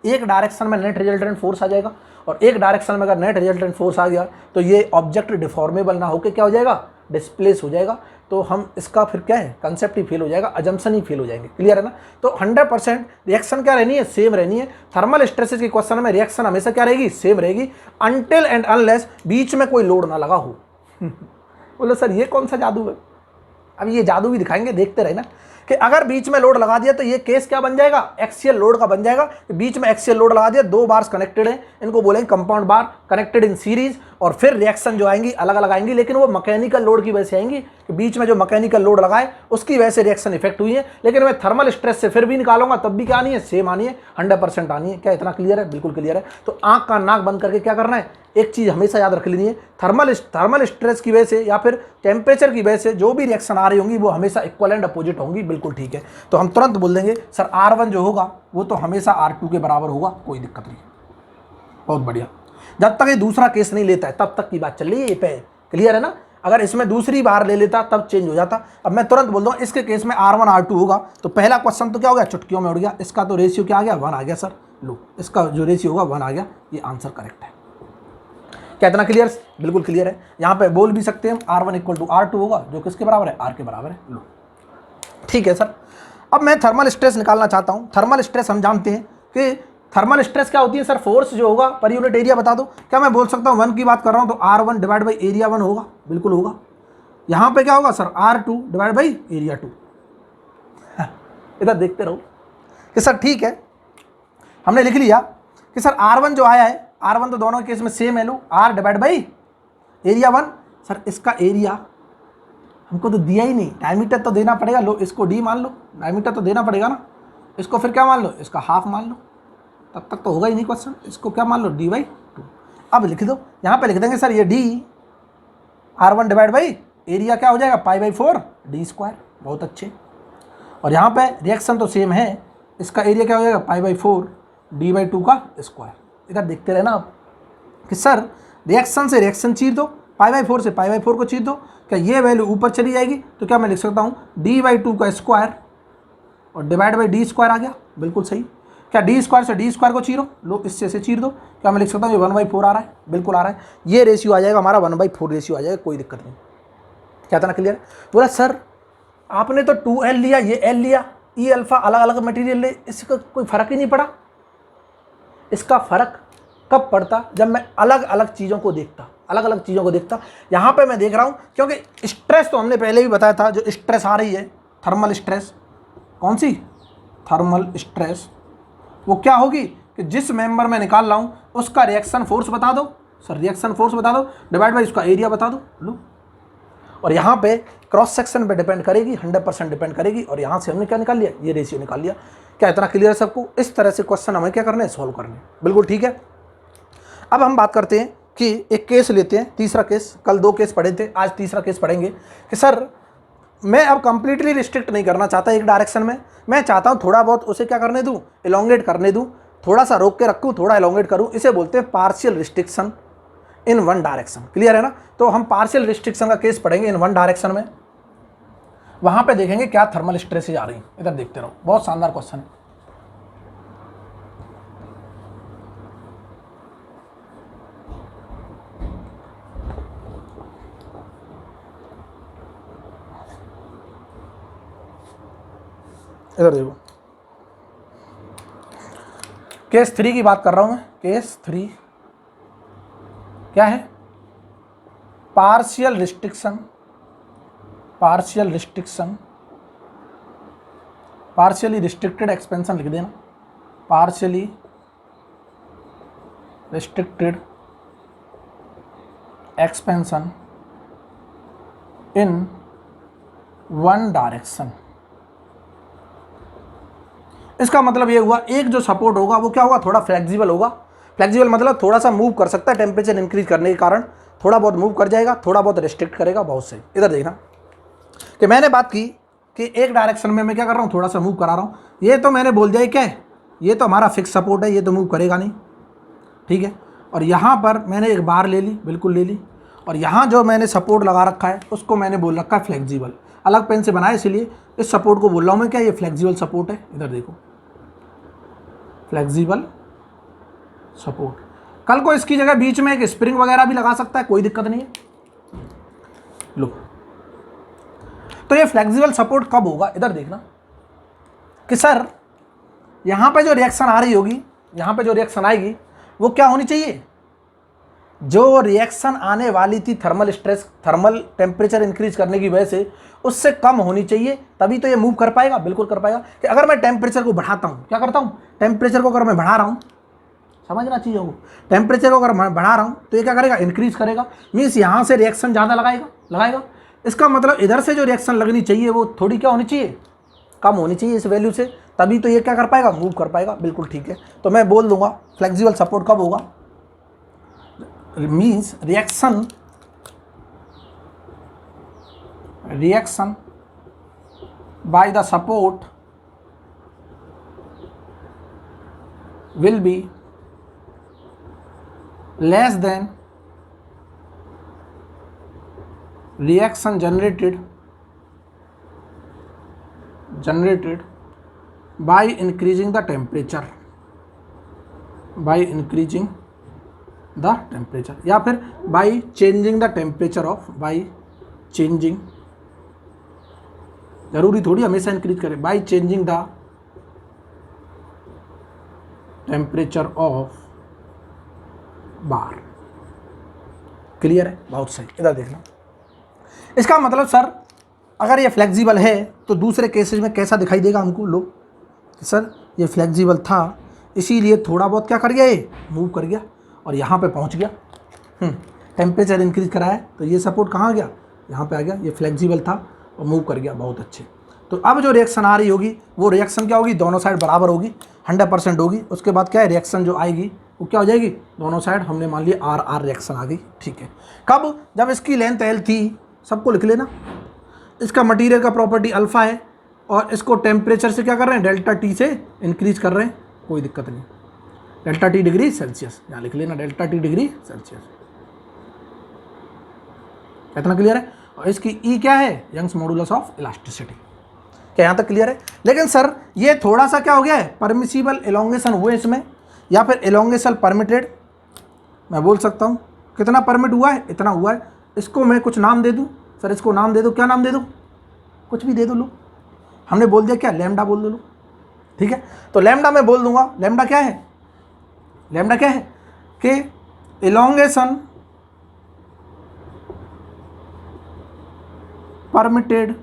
एक डायरेक्शन में नेट रिजल्टेंट फोर्स आ जाएगा, और एक डायरेक्शन में अगर नेट रिजल्टेंट फोर्स आ गया तो ये ऑब्जेक्ट डिफॉर्मेबल ना होकर क्या हो जाएगा, डिस्प्लेस हो जाएगा। तो हम इसका फिर क्या है, कंसेप्ट ही फेल हो जाएगा, अजम्पशन ही फेल हो जाएंगे। क्लियर है ना। तो 100% रिएक्शन क्या रहनी है, सेम रहनी है। थर्मल स्ट्रेसेस के क्वेश्चन में रिएक्शन हमेशा क्या रहेगी, सेम रहेगी, अनटिल एंड अनलेस बीच में कोई लोड ना लगा हो। बोलो सर ये कौन सा जादू है। अब ये जादू भी दिखाएंगे, देखते रहे ना, कि अगर बीच में लोड लगा दिया तो ये केस क्या बन जाएगा, एक्सियल लोड का बन जाएगा। बीच में एक्सियल लोड लगा दिया, 2 बार्स कनेक्टेड हैं, इनको बोलेंगे compound bar connected in series, और फिर रिएक्शन जो आएंगी अलग अलग आएंगी, लेकिन वो मैकेनिकल लोड की वजह से आएंगी कि बीच में जो मैकेनिकल लोड लगाए उसकी वजह से रिएक्शन इफेक्ट हुई है। लेकिन मैं थर्मल स्ट्रेस से फिर भी निकालूंगा तब भी क्या आनी है, सेम आनी है, 100% आनी है। क्या इतना क्लियर है, बिल्कुल क्लियर है। तो आंख का नाक बंद करके क्या करना है, एक चीज हमेशा याद रख लेनी है, थर्मल स्ट्रेस की वजह से या फिर टेम्परेचर की वजह से जो भी रिएक्शन आ रही होंगी वो हमेशा इक्वल एंड अपोजिट होंगी। बिल्कुल ठीक है। तो हम तुरंत बोल देंगे सर R1 जो होगा वो तो हमेशा R2 के बराबर होगा, कोई दिक्कत नहीं। बहुत बढ़िया। जब तक ये दूसरा केस नहीं लेता है तब तक की बात चल रही है ये पे, क्लियर है ना। अगर इसमें दूसरी बार ले लेता तब चेंज हो जाता। अब मैं तुरंत बोल दूँ इसके केस में R1 R2 होगा तो पहला क्वेश्चन तो क्या हो गया, चुटकियों में उड़ गया। इसका तो रेशियो क्या आ गया, 1 आ गया सर। लो इसका जो रेशियो होगा 1 आ गया, ये आंसर करेक्ट है। क्या इतना क्लियर, बिल्कुल क्लियर है। यहाँ पे बोल भी सकते हैं R1 = R2 होगा, जो किसके बराबर है, R के बराबर है। लो ठीक है सर। अब मैं थर्मल स्ट्रेस निकालना चाहता हूँ। थर्मल स्ट्रेस हम जानते हैं कि थर्मल स्ट्रेस क्या होती है सर, फोर्स जो होगा पर यूनिट एरिया बता दो। क्या मैं बोल सकता हूँ 1 की बात कर रहा हूँ तो R1 डिवाइड बाई एरिया 1 होगा, बिल्कुल होगा। यहाँ पे क्या होगा sir, R2 divide by area 2। इधर देखते रहो कि सर ठीक है, हमने लिख लिया कि सर R1 जो आया है, R1 तो दोनों केस में सेम है। लो R divide by area 1। Sir इसका एरिया हमको तो दिया ही नहीं, डायमीटर तो देना पड़ेगा। लो इसको D मान लो, डायमीटर तो देना पड़ेगा ना। इसको फिर क्या मान लो, इसका हाफ मान लो, तब तक तो होगा ही नहीं क्वेश्चन। इसको क्या मान लो, D/2। अब लिख दो, यहाँ पे लिख देंगे सर ये D R1 divide by area क्या हो जाएगा, π/4 D²। बहुत अच्छे। और यहाँ पे रिएक्शन तो सेम है, इसका एरिया क्या हो जाएगा, π/4 D/2 का स्क्वायर। इधर देखते रहे ना आप कि सर रिएक्शन से रिएक्शन चीर दो, π/4 से π/4 को चीर दो। क्या ये वैल्यू ऊपर चली जाएगी तो क्या मैं लिख सकता हूँ D/2 का स्क्वायर और डिवाइड बाई D² आ गया, बिल्कुल सही। क्या D² से D² को चीरो, लो इससे से चीर दो। क्या मैं लिख सकता हूँ ये 1/4 आ रहा है, बिल्कुल आ रहा है। ये रेशियो आ जाएगा हमारा 1/4 रेशियो आ जाएगा, कोई दिक्कत नहीं। क्या था ना क्लियर। बोला सर आपने तो 2L लिया, ये L लिया, E अल्फा अलग अलग मटेरियल ले, इसका कोई फ़र्क ही नहीं पड़ा। इसका फ़र्क कब पड़ता, जब मैं अलग अलग चीज़ों को देखता, अलग अलग चीज़ों को देखता। यहाँ पे मैं देख रहा हूँ क्योंकि स्ट्रेस तो हमने पहले भी बताया था, जो स्ट्रेस आ रही है थर्मल स्ट्रेस, कौन सी, थर्मल स्ट्रेस, वो क्या होगी कि जिस मेंबर में निकाल रहा हूँ उसका रिएक्शन फोर्स बता दो। सर रिएक्शन फोर्स बता दो डिवाइड बाई उसका एरिया बता दो। लो और यहाँ पे क्रॉस सेक्शन पे डिपेंड करेगी, 100% डिपेंड करेगी। और यहाँ से हमने क्या निकाल लिया, ये रेशियो निकाल लिया। क्या इतना क्लियर है सबको। इस तरह से क्वेश्चन हमें क्या करना है, सॉल्व करने, बिल्कुल ठीक है। अब हम बात करते हैं कि एक केस लेते हैं, तीसरा केस। कल 2 केस पढ़े थे, आज तीसरा केस पढ़ेंगे कि सर मैं अब कंप्लीटली रिस्ट्रिक्ट नहीं करना चाहता एक डायरेक्शन में, मैं चाहता हूँ थोड़ा बहुत उसे क्या करने दूँ, एलोंगेट करने दूँ, थोड़ा सा रोक के रखूँ, थोड़ा एलोंगेट करूँ। इसे बोलते हैं partial restriction in 1 direction. Clear है ना। तो हम पार्शियल रिस्ट्रिक्शन का केस पढ़ेंगे इन 1 डायरेक्शन में। वहाँ पे देखेंगे क्या थर्मल स्ट्रेसेज आ रही हैं। इधर देखते रहो, बहुत शानदार क्वेश्चन है। इधर देखो, केस 3 की बात कर रहा हूं मैं। केस 3 क्या है, partial restriction, partial restriction, partially restricted expansion लिख देना, partially restricted expansion in 1 direction. इसका मतलब ये हुआ, एक जो सपोर्ट होगा वो क्या होगा, थोड़ा फ्लेक्सिबल होगा। फ्लेक्सिबल मतलब थोड़ा सा मूव कर सकता है, टेम्परेचर इंक्रीज करने के कारण थोड़ा बहुत मूव कर जाएगा, थोड़ा बहुत रिस्ट्रिक्ट करेगा, बहुत सही। इधर देखना कि मैंने बात की कि एक डायरेक्शन में मैं क्या कर रहा हूँ, थोड़ा सा मूव करा रहा हूँ। ये तो मैंने बोल दिया ये क्या है, ये तो हमारा फिक्स सपोर्ट है, ये तो मूव करेगा नहीं, ठीक है। और यहाँ पर मैंने एक बार ले ली, बिल्कुल ले ली, और यहाँ जो मैंने सपोर्ट लगा रखा है उसको मैंने बोल रखा है फ्लेक्सिबल, अलग पेन से बनाया इसलिए इस सपोर्ट को बोल रहा हूँ मैं क्या, ये फ्लेक्सिबल सपोर्ट है। इधर देखो, फ्लेक्सिबल सपोर्ट। कल को इसकी जगह बीच में एक स्प्रिंग वगैरह भी लगा सकता है, कोई दिक्कत नहीं है। लो, तो ये फ्लेक्सिबल सपोर्ट कब होगा, इधर देखना कि सर यहाँ पे जो रिएक्शन आ रही होगी, यहाँ पे जो रिएक्शन आएगी वो क्या होनी चाहिए, जो रिएक्शन आने वाली थी thermal stress, thermal temperature increase करने की वजह से, उससे कम होनी चाहिए, तभी तो ये मूव कर पाएगा। बिल्कुल कर पाएगा। कि अगर मैं टेम्परेचर को बढ़ाता हूँ, क्या करता हूँ, टेम्परेचर को अगर मैं बढ़ा रहा हूँ, समझना चीज़ों को, टेम्परेचर को अगर मैं बढ़ा रहा हूँ तो ये क्या करेगा, इंक्रीज करेगा। मीन्स यहाँ से रिएक्शन ज़्यादा लगाएगा। इसका मतलब इधर से जो रिएक्शन लगनी चाहिए वो थोड़ी क्या होनी चाहिए, कम होनी चाहिए इस वैल्यू से, तभी तो ये क्या कर पाएगा, मूव कर पाएगा। बिल्कुल ठीक है। तो मैं बोल दूंगा फ्लेक्सिबल सपोर्ट कब होगा, means reaction by the support will be less than reaction generated by increasing the temperature, या फिर by changing the temperature of, जरूरी थोड़ी हमेशा इंक्रीज करें, by changing the temperature of bar। Clear है, बहुत सही। इधर देखना, इसका मतलब सर अगर ये फ्लेक्सिबल है तो दूसरे केसेस में कैसा दिखाई देगा हमको, लो सर ये फ्लेक्सिबल था इसीलिए थोड़ा बहुत क्या कर गया, ये मूव कर गया और यहाँ पे पहुँच गया। टेम्परेचर इंक्रीज करा है तो ये सपोर्ट कहाँ आ गया, यहाँ पे आ गया। ये फ्लेक्सिबल था और मूव कर गया, बहुत अच्छे। तो अब जो रिएक्शन आ रही होगी वो रिएक्शन क्या होगी, दोनों साइड बराबर होगी, 100% होगी। उसके बाद क्या है, रिएक्शन जो आएगी वो क्या हो जाएगी, दोनों साइड हमने मान लिया आर रिएक्शन आ गई, ठीक है। कब, जब इसकी लेंथ एल थी, सबको लिख लेना, इसका मटेरियल का प्रॉपर्टी अल्फा है और इसको टेम्परेचर से क्या कर रहे हैं, डेल्टा टी से इंक्रीज कर रहे हैं, कोई दिक्कत नहीं, डेल्टा टी डिग्री सेल्सियस, यहाँ लिख लेना डेल्टा टी डिग्री सेल्सियस। कितना क्लियर है। और इसकी ई क्या है, यंग्स मॉडुलस ऑफ इलास्टिसिटी। क्या यहाँ तक क्लियर है। लेकिन सर ये थोड़ा सा क्या हो गया है, परमिसिबल एलोंगेशन हुए इसमें, या फिर एलोंगेशन परमिटेड, मैं बोल सकता हूँ कितना परमिट हुआ है, इतना हुआ है। इसको मैं कुछ नाम दे दूँ, सर इसको नाम दे दो, क्या नाम दे दूँ, कुछ भी दे दो। लो हमने बोल दिया क्या, लैम्डा बोल दो, लो ठीक है। तो लैम्डा मैं बोल दूंगा, लैम्डा क्या है, लैम्डा क्या है कि elongation permitted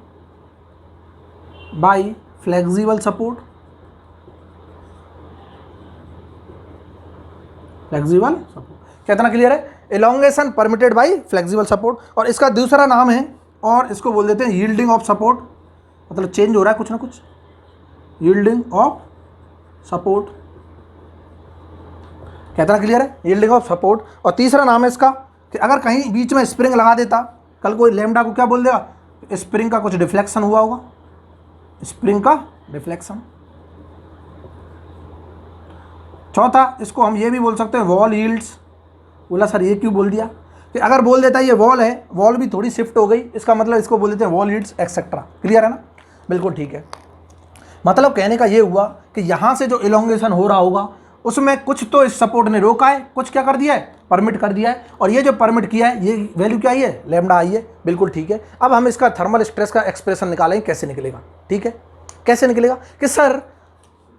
by flexible support, flexible support. कितना क्लियर है, elongation permitted by flexible support. और इसका दूसरा नाम है, और इसको बोल देते हैं यील्डिंग ऑफ सपोर्ट, मतलब चेंज हो रहा है कुछ ना कुछ, यील्डिंग ऑफ सपोर्ट। कितना क्लियर है, यील्डिंग ऑफ सपोर्ट। और तीसरा नाम है इसका कि अगर कहीं बीच में स्प्रिंग लगा देता, कल कोई लैम्डा को क्या बोल देगा, स्प्रिंग का कुछ डिफ्लेक्शन हुआ होगा, स्प्रिंग का डिफ्लेक्शन। चौथा, इसको हम ये भी बोल सकते हैं वॉल यील्ड्स। बोला सर ये क्यों बोल दिया, कि अगर बोल देता ये वॉल है, वॉल भी थोड़ी शिफ्ट हो गई, इसका मतलब इसको बोल देते हैं वॉल यील्ड्स एक्सेट्रा। क्लियर है ना, बिल्कुल ठीक है। मतलब कहने का ये हुआ कि यहाँ से जो एलोंगेशन हो रहा होगा उसमें कुछ तो इस सपोर्ट ने रोका है, कुछ क्या कर दिया है, परमिट कर दिया है। और ये जो परमिट किया है ये वैल्यू क्या आई है, लैम्डा आई है, बिल्कुल ठीक है। अब हम इसका थर्मल स्ट्रेस का एक्सप्रेशन निकालेंगे, कैसे निकलेगा, ठीक है। कैसे निकलेगा कि सर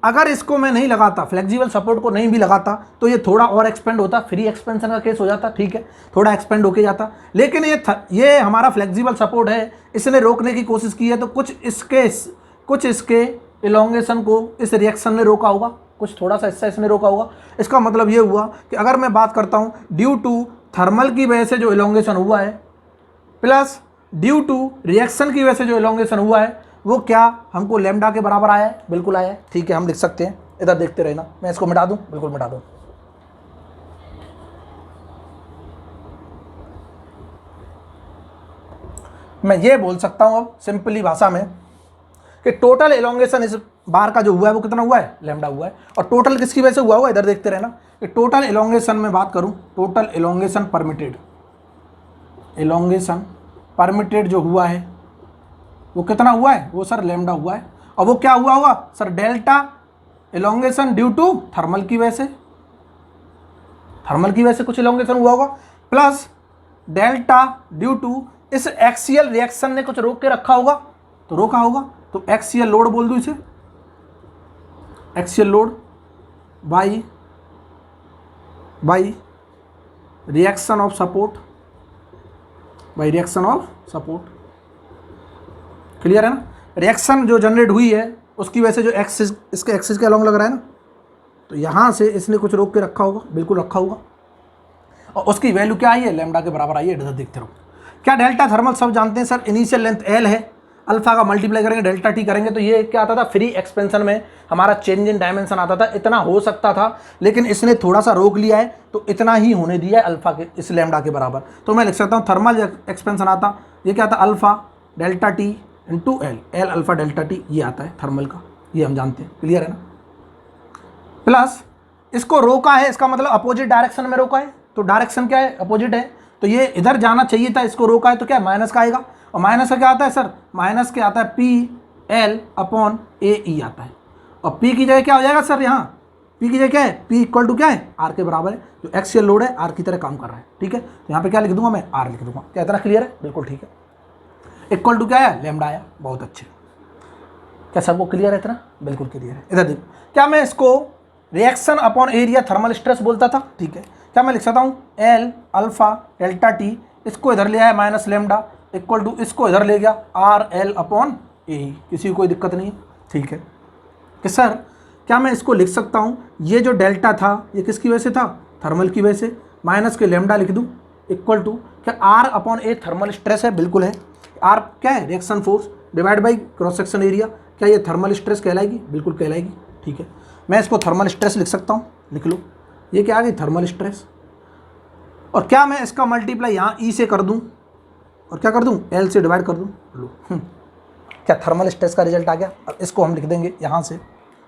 अगर इसको मैं नहीं लगाता, फ्लेक्सिबल सपोर्ट को नहीं भी लगाता, तो ये थोड़ा और एक्सपेंड होता, फ्री एक्सपेंशन का केस हो जाता, ठीक है, थोड़ा एक्सपेंड होके जाता। लेकिन ये हमारा फ्लेक्सिबल सपोर्ट है, इसने रोकने की कोशिश की है, तो कुछ इसके एलोंगेशन को इस रिएक्शन ने रोका होगा, कुछ थोड़ा सा हिस्सा इसने रोका होगा। इसका मतलब ये हुआ कि अगर मैं बात करता हूँ ड्यू टू थर्मल की वजह से जो एलोंगेशन हुआ है, प्लस ड्यू टू रिएक्शन की वजह से जो एलोंगेशन हुआ है, वो क्या हमको लैम्डा के बराबर आया है, बिल्कुल आया है, ठीक है, हम लिख सकते हैं। इधर देखते रहना, मैं इसको मिटा दूं, बिल्कुल मिटा दूं। मैं ये बोल सकता हूं अब सिंपली भाषा में कि टोटल एलोंगेशन इस बार का जो हुआ है वो कितना हुआ है, लैम्डा हुआ है। और टोटल किसकी वजह से हुआ होगा, इधर देखते रहना कि टोटल एलोंगेशन में बात करूं, total elongation permitted, elongation permitted जो हुआ है वो कितना हुआ है, वो सर लैम्डा हुआ है। और वो क्या हुआ होगा sir, delta elongation due to thermal की वजह से, थर्मल की वजह से कुछ एलोंगेशन हुआ होगा, प्लस डेल्टा ड्यू टू इस एक्सियल रिएक्शन ने कुछ रोक के रखा होगा, तो रोका होगा, तो एक्सियल लोड बोल दूं इसे, axial load by reaction of support, by reaction of support. Clear है ना, रिएक्शन जो जनरेट हुई है उसकी वजह से जो एक्सिस, इसके एक्सिस के अलॉन्ग लग रहा है ना, तो यहाँ से इसने कुछ रोक के रखा होगा, बिल्कुल रखा होगा, और उसकी वैल्यू क्या आई है, लैम्डा के बराबर आई है। इधर देखते रहो, क्या डेल्टा थर्मल सब जानते हैं सर, इनिशियल लेंथ एल है, अल्फा का मल्टीप्लाई करेंगे डेल्टा टी करेंगे, तो ये क्या आता था, फ्री एक्सपेंशन में हमारा चेंज इन डायमेंशन आता था, इतना हो सकता था, लेकिन इसने थोड़ा सा रोक लिया है, तो इतना ही होने दिया है अल्फा के इस लैम्डा के बराबर। तो मैं लिख सकता हूँ थर्मल एक्सपेंशन आता, ये क्या आता, alpha delta T into L, L alpha delta T, ये आता है थर्मल का, ये हम जानते हैं। क्लियर है ना, प्लस इसको रोका है, इसका मतलब अपोजिट डायरेक्शन में रोका है, तो डायरेक्शन क्या है, अपोजिट है, तो ये इधर जाना चाहिए था, इसको रोका है, तो क्या माइनस का आएगा, और माइनस का क्या आता है सर, माइनस के आता है पी एल अपॉन ए ई आता है, और पी की जगह क्या हो जाएगा सर, यहाँ पी की जगह क्या है, पी इक्वल टू क्या है, आर के बराबर है, जो एक्सियल लोड है आर की तरह काम कर रहा है। ठीक है, तो यहाँ पे क्या लिख दूंगा मैं, आर लिख दूंगा। क्या इतना क्लियर है, बिल्कुल ठीक है। इक्वल टू क्या है, लैम्डा आया, बहुत अच्छे। क्या सबको क्लियर है इतना, बिल्कुल क्लियर है। इधर देखो, क्या मैं इसको reaction upon area thermal stress बोलता था, ठीक है, क्या मैं लिख सकता हूँ एल अल्फा डेल्टा टी, इसको इधर ले आया माइनस लैम्डा इक्वल टू, इसको इधर ले गया आर एल अपॉन ए, किसी को कोई दिक्कत नहीं है। ठीक है कि सर क्या मैं इसको लिख सकता हूँ, ये जो डेल्टा था ये किसकी वजह से था, थर्मल की वजह से, माइनस के लैम्डा लिख दूँ इक्वल टू क्या R upon A thermal stress है, बिल्कुल है, आर क्या है, reaction force divide by cross section area, क्या ये थर्मल स्ट्रेस कहलाएगी, बिल्कुल कहलाएगी। ठीक है, मैं इसको थर्मल स्ट्रेस लिख सकता हूँ, लिख लो, ये क्या आ गई थर्मल स्ट्रेस, और क्या मैं इसका मल्टीप्लाई यहाँ ई से कर दूँ, और क्या कर दूँ, एल से डिवाइड कर दूँ, लो क्या थर्मल स्ट्रेस का रिजल्ट आ गया। अब इसको हम लिख देंगे यहाँ से,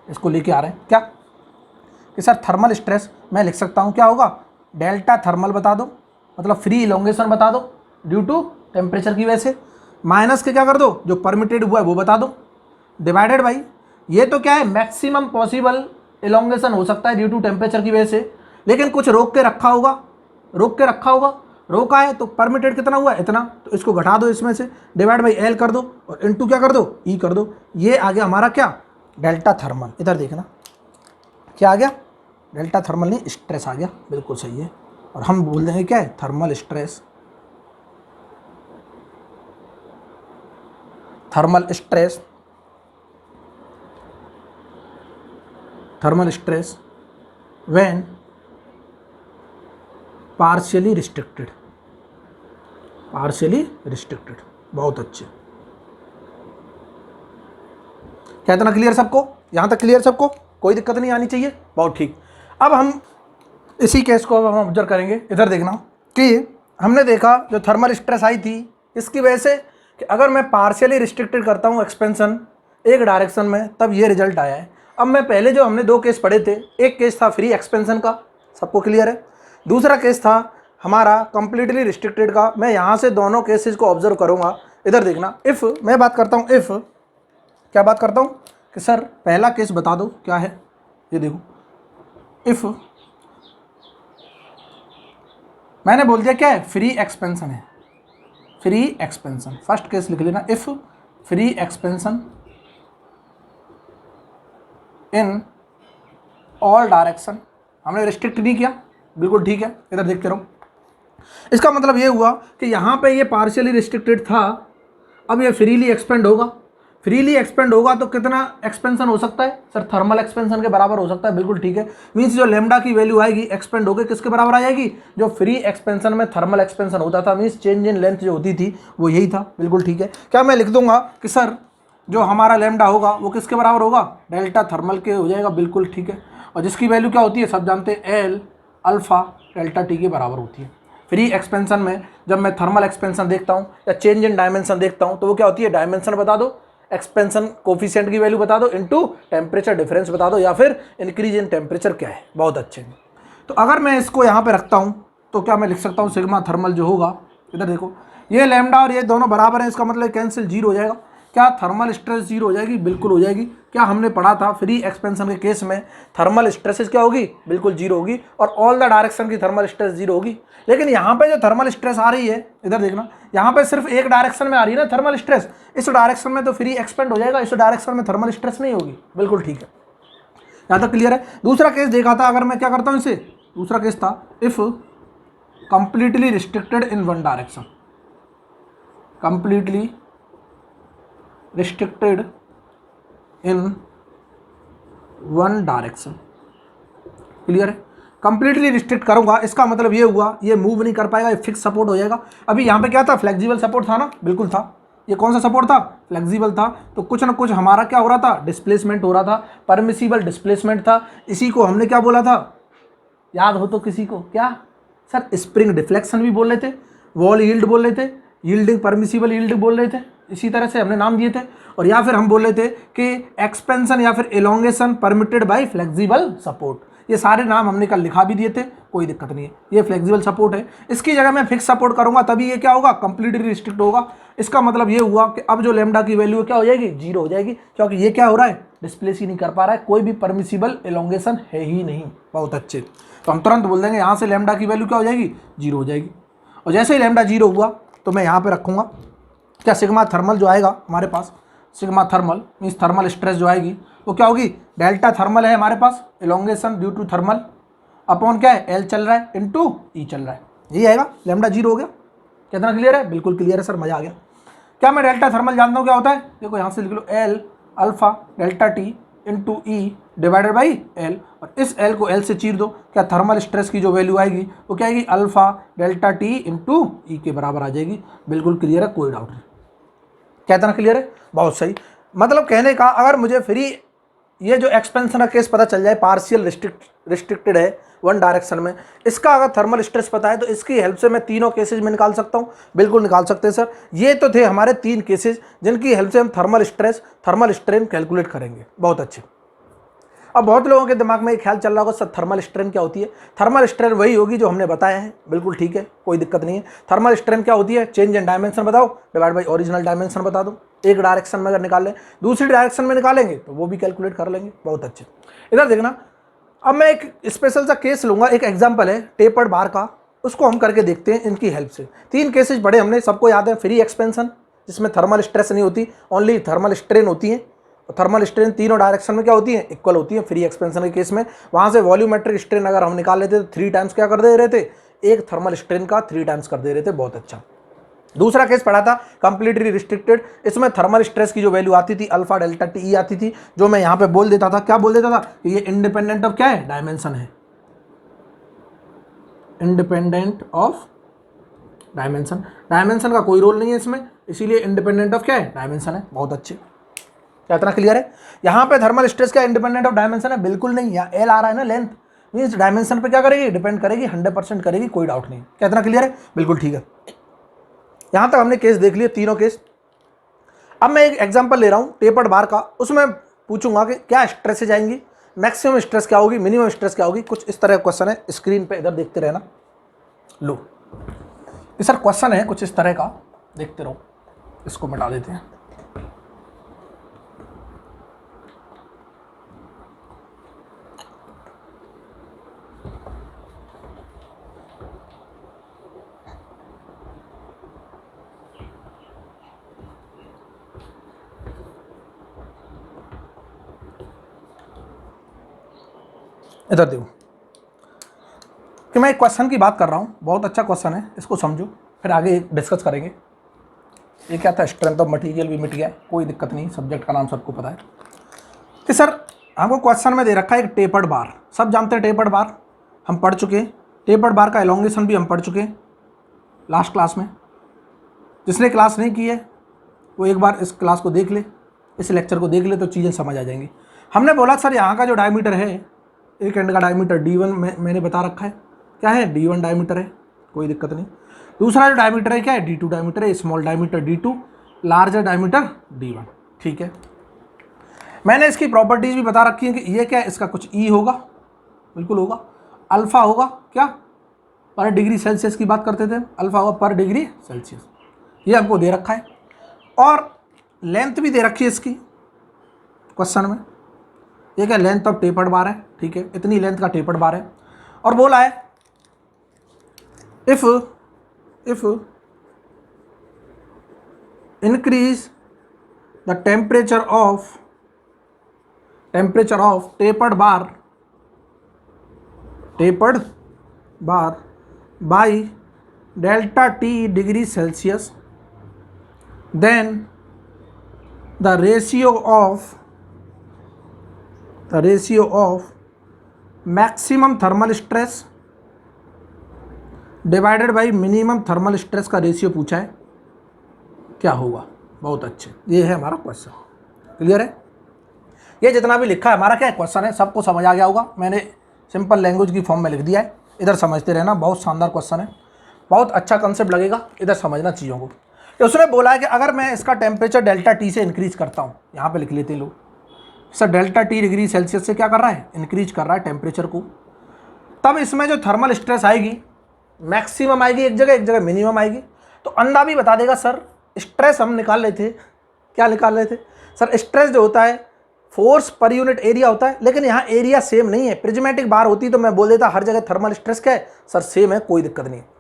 इसको लेके आ रहे हैं क्या कि सर थर्मल स्ट्रेस मैं लिख सकता हूँ, क्या होगा, डेल्टा थर्मल बता दो, मतलब फ्री इलोंगेशन बता दो ड्यू टू टेम्परेचर की वजह से, माइनस के क्या कर दो, जो परमिटेड हुआ है वो बता दो, डिवाइडेड बाई ये तो क्या है, मैक्सिमम पॉसिबल इलोंगेशन हो सकता है ड्यू टू टेम्परेचर की वजह से, लेकिन कुछ रोक के रखा होगा, रोक के रखा होगा, रोका है तो परमिटेड कितना हुआ है, इतना, तो इसको घटा दो इसमें से, डिवाइड बाई एल कर दो, और इनटू क्या कर दो, ई कर दो, ये आ गया हमारा क्या, डेल्टा थर्मल। इधर देखना क्या आ गया, डेल्टा थर्मल नहीं, स्ट्रेस आ गया, बिल्कुल सही है, और हम बोल देंगे क्या है, thermal stress, thermal stress, thermal stress when partially restricted, partially restricted, बहुत अच्छे। क्या इतना क्लियर सबको, यहाँ तक क्लियर सबको, कोई दिक्कत नहीं आनी चाहिए, बहुत ठीक। अब हम इसी केस को अब हम ऑब्जर्व करेंगे, इधर देखना कि हमने देखा जो थर्मल स्ट्रेस आई थी इसकी वजह से कि अगर मैं पार्शियली रिस्ट्रिक्टेड करता हूँ एक्सपेंशन एक डायरेक्शन में, तब ये रिजल्ट आया है। अब मैं पहले जो हमने दो केस पढ़े थे, एक केस था फ्री एक्सपेंशन का, सबको क्लियर है, दूसरा केस था हमारा कंप्लीटली रिस्ट्रिक्टेड का। मैं यहाँ से दोनों केसेस को ऑब्जर्व करूँगा, इधर देखना, इफ़ मैं बात करता हूँ, इफ़ क्या बात करता हूँ कि सर पहला केस बता दो क्या है, ये देखो, इफ़ मैंने बोल दिया क्या है, फ्री एक्सपेंशन है, फ्री एक्सपेंशन, फर्स्ट केस लिख लेना, if free expansion in all direction, हमने रिस्ट्रिक्ट नहीं किया, बिल्कुल ठीक है। इधर देखते रहो, इसका मतलब ये हुआ कि यहाँ पे ये पार्शियली रिस्ट्रिक्टेड था, अब ये फ्रीली एक्सपेंड होगा, फ्रीली एक्सपेंड होगा तो कितना एक्सपेंशन हो सकता है सर, थर्मल एक्सपेंशन के बराबर हो सकता है, बिल्कुल ठीक है। मीन्स जो लेमडा की वैल्यू आएगी एक्सपेंड होकर किसके बराबर आ जाएगी, जो फ्री एक्सपेंशन में थर्मल एक्सपेंशन होता था, मीन्स चेंज इन लेंथ जो होती थी वो यही था, बिल्कुल ठीक है। क्या मैं लिख दूंगा कि सर जो हमारा लेमडा होगा वो किसके बराबर होगा, डेल्टा थर्मल के हो जाएगा, बिल्कुल ठीक है, और जिसकी वैल्यू क्या होती है सब जानते हैं, एल अल्फा डेल्टा टी के बराबर होती है। फ्री एक्सपेंशन में जब मैं थर्मल एक्सपेंशन देखता हूँ या चेंज इन डायमेंशन देखता हूँ तो वो क्या होती है, डायमेंशन बता दो, एक्सपेंशन कोफिशिएंट की वैल्यू बता दो इनटू टेम्परेचर डिफरेंस बता दो, या फिर इंक्रीज इन टेम्परेचर क्या है। बहुत अच्छे। तो अगर मैं इसको यहाँ पे रखता हूँ तो क्या मैं लिख सकता हूँ सिग्मा थर्मल जो होगा, इधर देखो ये लैम्डा और ये दोनों बराबर हैं, इसका मतलब कैंसिल, जीरो हो जाएगा। क्या थर्मल स्ट्रेस जीरो हो जाएगी? बिल्कुल हो जाएगी। क्या हमने पढ़ा था फ्री एक्सपेंशन के केस में थर्मल स्ट्रेसेस क्या होगी? बिल्कुल जीरो होगी, और ऑल द डायरेक्शन की थर्मल स्ट्रेस जीरो होगी। लेकिन यहाँ पे जो थर्मल स्ट्रेस आ रही है, इधर देखना, यहाँ पे सिर्फ एक डायरेक्शन में आ रही है ना थर्मल स्ट्रेस, इस डायरेक्शन में तो फ्री एक्सपेंड हो जाएगा, इस डायरेक्शन में थर्मल स्ट्रेस नहीं होगी। बिल्कुल ठीक है, यहाँ तक क्लियर है। दूसरा केस देखा था, अगर मैं क्या करता हूँ इसे, दूसरा केस था if completely restricted in one direction, completely restricted in one direction. Clear है? कंप्लीटली रिस्ट्रिक्ट करूंगा, इसका मतलब ये हुआ ये मूव नहीं कर पाएगा, ये फिक्स सपोर्ट हो जाएगा। अभी यहाँ पे क्या था? फ्लेक्सिबल सपोर्ट था ना? बिल्कुल था। ये कौन सा सपोर्ट था? फ्लेक्सिबल था। तो कुछ ना कुछ हमारा क्या हो रहा था? डिस्प्लेसमेंट हो रहा था, परमिसिबल डिस्प्लेसमेंट था। इसी को हमने क्या बोला था, याद हो तो किसी को? क्या सर? स्प्रिंग डिफ्लेक्शन भी बोल रहे थे, वॉल यील्ड बोल रहे थे, यील्डिंग परमिसिबल यील्ड बोल रहे थे, इसी तरह से हमने नाम दिए थे। और या फिर हम बोल रहे थे कि एक्सपेंशन या फिर elongation permitted by flexible support, ये सारे नाम हमने कल लिखा भी दिए थे, कोई दिक्कत नहीं है। ये फ्लेक्सिबल सपोर्ट है, इसकी जगह मैं फिक्स सपोर्ट करूंगा, तभी ये क्या होगा? कंप्लीटली रिस्ट्रिक्ट होगा। इसका मतलब ये हुआ कि अब जो लैम्डा की वैल्यू क्या हो जाएगी? जीरो हो जाएगी, क्योंकि ये क्या हो रहा है? डिस्प्लेस ही नहीं कर पा रहा है, कोई भी परमिसिबल एलोंगेशन है ही नहीं। बहुत अच्छे। तो हम तुरंत बोल देंगे यहाँ से लैम्डा की वैल्यू क्या हो जाएगी? जीरो हो जाएगी। और जैसे ही लैम्डा जीरो हुआ तो मैं यहाँ पे रखूँगा क्या, सिग्मा थर्मल जो आएगा हमारे पास, sigma thermal means thermal stress जो आएगी वो क्या होगी? डेल्टा थर्मल है हमारे पास, elongation due to thermal upon क्या है? एल चल रहा है इनटू ई चल रहा है, यही आएगा। लैम्डा जीरो हो गया। कितना क्लियर है? बिल्कुल क्लियर है सर, मजा आ गया। क्या मैं डेल्टा थर्मल जानता हूँ क्या होता है? देखो यहाँ से लिख लो, L alpha delta T into E divided by L, और इस एल को एल से चीर दो। क्या थर्मल स्ट्रेस की जो वैल्यू आएगी वो क्या आएगी? अल्फा डेल्टा टी इंटू ई के बराबर आ जाएगी। बिल्कुल क्लियर है, कोई डाउट नहीं। क्या इतना क्लियर है? बहुत सही। मतलब कहने का, अगर मुझे फ्री ये जो एक्सपेंशन का केस पता चल जाए, पार्शियल रिस्ट्रिक्टेड है वन डायरेक्शन में, इसका अगर थर्मल स्ट्रेस पता है तो इसकी हेल्प से मैं तीनों केसेज में निकाल सकता हूँ। बिल्कुल निकाल सकते हैं सर। ये तो थे हमारे तीन केसेज जिनकी हेल्प से हम thermal stress thermal strain calculate करेंगे। बहुत अच्छे। अब बहुत लोगों के दिमाग में एक ख्याल चल रहा होगा, सर थर्मल स्ट्रेन क्या होती है? थर्मल स्ट्रेन वही होगी जो हमने बताया है। बिल्कुल ठीक है, कोई दिक्कत नहीं है। थर्मल स्ट्रेन क्या होती है? चेंज इन डायमेंशन बताओ डिवाइड बाई ओरिजिनल डायमेंशन बता दो। एक डायरेक्शन में अगर निकाल लें, दूसरी डायरेक्शन में निकालेंगे तो वो भी कैलकुलेट कर लेंगे। बहुत अच्छे। इधर देखना, अब मैं एक स्पेशल सा केस लूंगा, एक एग्जाम्पल है टेपर्ड बार का, उसको हम करके देखते हैं इनकी हेल्प से। तीन केसेज पढ़े हमने, सबको याद है। फ्री एक्सपेंशन जिसमें थर्मल स्ट्रेस नहीं होती, ओनली थर्मल स्ट्रेन होती है। थर्मल स्ट्रेन तीनों डायरेक्शन में क्या होती है? इक्वल होती है फ्री एक्सपेंशन के केस में। वहाँ से वॉल्यूमेट्रिक स्ट्रेन अगर हम निकाल लेते तो 3 टाइम्स क्या कर दे रहे थे? एक थर्मल स्ट्रेन का 3 टाइम्स कर दे रहे थे। बहुत अच्छा। दूसरा केस पढ़ा था कंप्लीटली रिस्ट्रिक्टेड, इसमें थर्मल स्ट्रेस की जो वैल्यू आती थी अल्फा डेल्टा टी आती थी, जो मैं यहाँ पे बोल देता था, क्या बोल देता था कि ये इंडिपेंडेंट ऑफ क्या है? डायमेंशन है, इंडिपेंडेंट ऑफ डायमेंशन। डायमेंशन का कोई रोल नहीं है इसमें, इसीलिए इंडिपेंडेंट ऑफ क्या है? डायमेंशन है। बहुत अच्छे। क्या इतना क्लियर है? यहाँ पे थर्मल स्ट्रेस क्या इंडिपेंडेंट ऑफ डायमेंशन है? बिल्कुल नहीं। यहाँ एल आ रहा है ना, लेंथ, मीन्स डायमेंशन पे क्या करेगी? डिपेंड करेगी, 100% करेगी, कोई डाउट नहीं। क्या इतना क्लियर है? बिल्कुल ठीक है। यहाँ तक हमने केस देख लिए, तीनों केस। अब मैं एक एग्जांपल ले रहा हूँ टेपर्ड बार का, उसमें पूछूंगा कि क्या स्ट्रेसेज आएंगी, मैक्सिमम स्ट्रेस क्या होगी, मिनिमम स्ट्रेस क्या होगी। कुछ इस तरह का क्वेश्चन है, स्क्रीन पे इधर देखते रहना। लो ये सर क्वेश्चन है कुछ इस तरह का, देखते रहो। इसको मिटा देते हैं। इधर देखो कि मैं एक क्वेश्चन की बात कर रहा हूँ, बहुत अच्छा क्वेश्चन है, इसको समझो, फिर आगे डिस्कस करेंगे। ये क्या था? स्ट्रेंथ ऑफ मटेरियल भी मिट गया, कोई दिक्कत नहीं, सब्जेक्ट का नाम सबको पता है। कि सर हमको क्वेश्चन में दे रखा है एक टेपर्ड बार, सब जानते हैं टेपर्ड बार, हम पढ़ चुके हैं। टेपर्ड बार का एलोंगेशन भी हम पढ़ चुके हैं लास्ट क्लास में। जिसने क्लास नहीं की है वो एक बार इस क्लास को देख ले, इस लेक्चर को देख ले, तो चीज़ें समझ आ जाएंगी। हमने बोला सर यहाँ का जो डायमीटर है, एक एंड का डायमीटर D1 मैंने बता रखा है, क्या है? D1 डायमीटर है, कोई दिक्कत नहीं। दूसरा जो डायमीटर है क्या है? D2 डायमीटर है, small diameter D2, larger diameter D1। ठीक है। मैंने इसकी प्रॉपर्टीज भी बता रखी है कि ये क्या है, इसका कुछ ई होगा, बिल्कुल होगा, अल्फा होगा क्या, पर डिग्री सेल्सियस की बात करते थे, अल्फा होगा पर डिग्री सेल्सियस, ये हमको दे रखा है। और लेंथ भी दे रखी है इसकी क्वेश्चन में, ये क्या लेंथ ऑफ टेपर्ड बार है, ठीक है, इतनी लेंथ का टेपर्ड बार है। और बोला है if increase the temperature of tapered bar by delta T degree Celsius, then the ratio of maximum thermal stress divided by minimum thermal stress का रेशियो पूछा है, क्या होगा। बहुत अच्छे, ये है हमारा क्वेश्चन। क्लियर है, ये जितना भी लिखा है हमारा क्या क्वेश्चन है, सबको समझ आ गया होगा। मैंने सिंपल लैंग्वेज की फॉर्म में लिख दिया है, इधर समझते रहना। बहुत शानदार क्वेश्चन है, बहुत अच्छा कंसेप्ट लगेगा, इधर समझना चीज़ों को। तो उसने बोला है कि अगर मैं इसका टेम्परेचर डेल्टा टी से इंक्रीज करता हूँ, यहाँ पे लिख लेते हैं लोग, sir delta T degree Celsius से क्या कर रहा है, इंक्रीज कर रहा है टेम्परेचर को, तब इसमें जो थर्मल स्ट्रेस आएगी मैक्सिमम आएगी एक जगह मिनिमम आएगी। तो अंडा भी बता देगा सर, स्ट्रेस हम निकाल रहे थे, क्या निकाल रहे थे सर, स्ट्रेस जो होता है फोर्स पर यूनिट एरिया होता है, लेकिन यहाँ एरिया सेम नहीं है। प्रिज्मेटिक बार होती तो मैं बोल देता हर जगह थर्मल स्ट्रेस क्या है सर, सेम है, कोई दिक्कत नहीं है।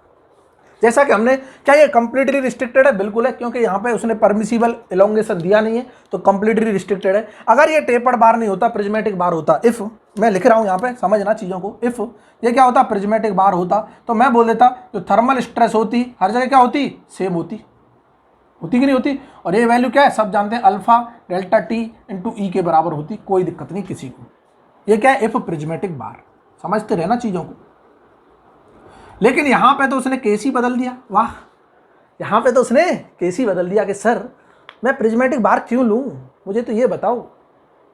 जैसा कि हमने, क्या ये कंप्लीटली रिस्ट्रिक्टेड है, बिल्कुल है, क्योंकि यहाँ पे उसने परमिसिबल इलोंगेशन दिया नहीं है, तो कंप्लीटली रिस्ट्रिक्टेड है। अगर ये टेपर्ड बार नहीं होता, प्रिज्मेटिक बार होता, इफ मैं लिख रहा हूँ यहाँ पे, समझना चीज़ों को, इफ ये क्या होता, प्रिज्मेटिक बार होता, तो मैं बोल देता जो थर्मल स्ट्रेस होती हर जगह क्या होती, सेम होती कि नहीं होती। और ये वैल्यू क्या है, सब जानते हैं, अल्फा डेल्टा टी इंटू ई के बराबर होती, कोई दिक्कत नहीं किसी को। ये क्या है, इफ प्रिज्मेटिक बार, समझते रहना चीज़ों को। लेकिन यहाँ पे तो उसने केस ही बदल दिया, वाह, यहाँ पे तो उसने केस ही बदल दिया कि सर मैं प्रिज्मेटिक बार क्यों लूँ, मुझे तो ये बताओ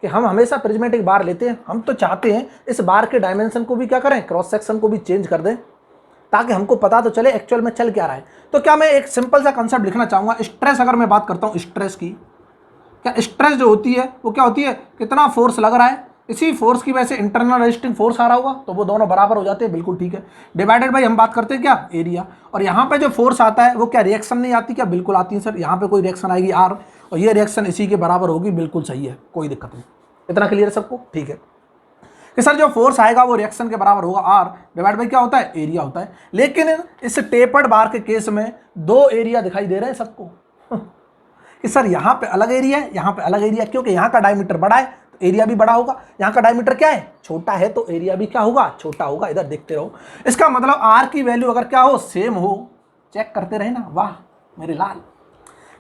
कि हम हमेशा प्रिज्मेटिक बार लेते हैं, हम तो चाहते हैं इस बार के डायमेंशन को भी क्या करें, क्रॉस सेक्शन को भी चेंज कर दें, ताकि हमको पता तो चले एक्चुअल में चल क्या रहा है। तो क्या मैं एक सिंपल सा कंसेप्ट लिखना चाहूँगा, स्ट्रेस अगर मैं बात करता हूँ स्ट्रेस की, क्या स्ट्रेस जो होती है वो क्या होती है, कितना फोर्स लग रहा है, इसी फोर्स की वजह से इंटरनल रेजिस्टिंग फोर्स आ रहा होगा, तो वो दोनों बराबर हो जाते हैं, बिल्कुल ठीक है। डिवाइडेड बाई हम बात करते हैं क्या, एरिया। और यहाँ पे जो फोर्स आता है वो क्या रिएक्शन नहीं आती, क्या बिल्कुल आती है सर, यहाँ पे कोई रिएक्शन आएगी आर, और ये रिएक्शन इसी के बराबर होगी, बिल्कुल सही है, कोई दिक्कत नहीं। इतना क्लियर है सबको, ठीक है कि सर जो फोर्स आएगा वो रिएक्शन के बराबर होगा, आर डिवाइड बाई क्या होता है, एरिया होता है। लेकिन इस टेपर्ड बार के केस में दो एरिया दिखाई दे रहे हैं सबको कि सर यहाँ पे अलग एरिया है, यहाँ पे अलग एरिया, क्योंकि यहाँ का डायमीटर बड़ा है तो एरिया भी बड़ा होगा, यहाँ का डायमीटर क्या है, छोटा है, तो एरिया भी क्या होगा, छोटा होगा। इधर देखते रहो, इसका मतलब आर की वैल्यू अगर क्या हो, सेम हो, चेक करते रहे ना, वाह मेरे लाल,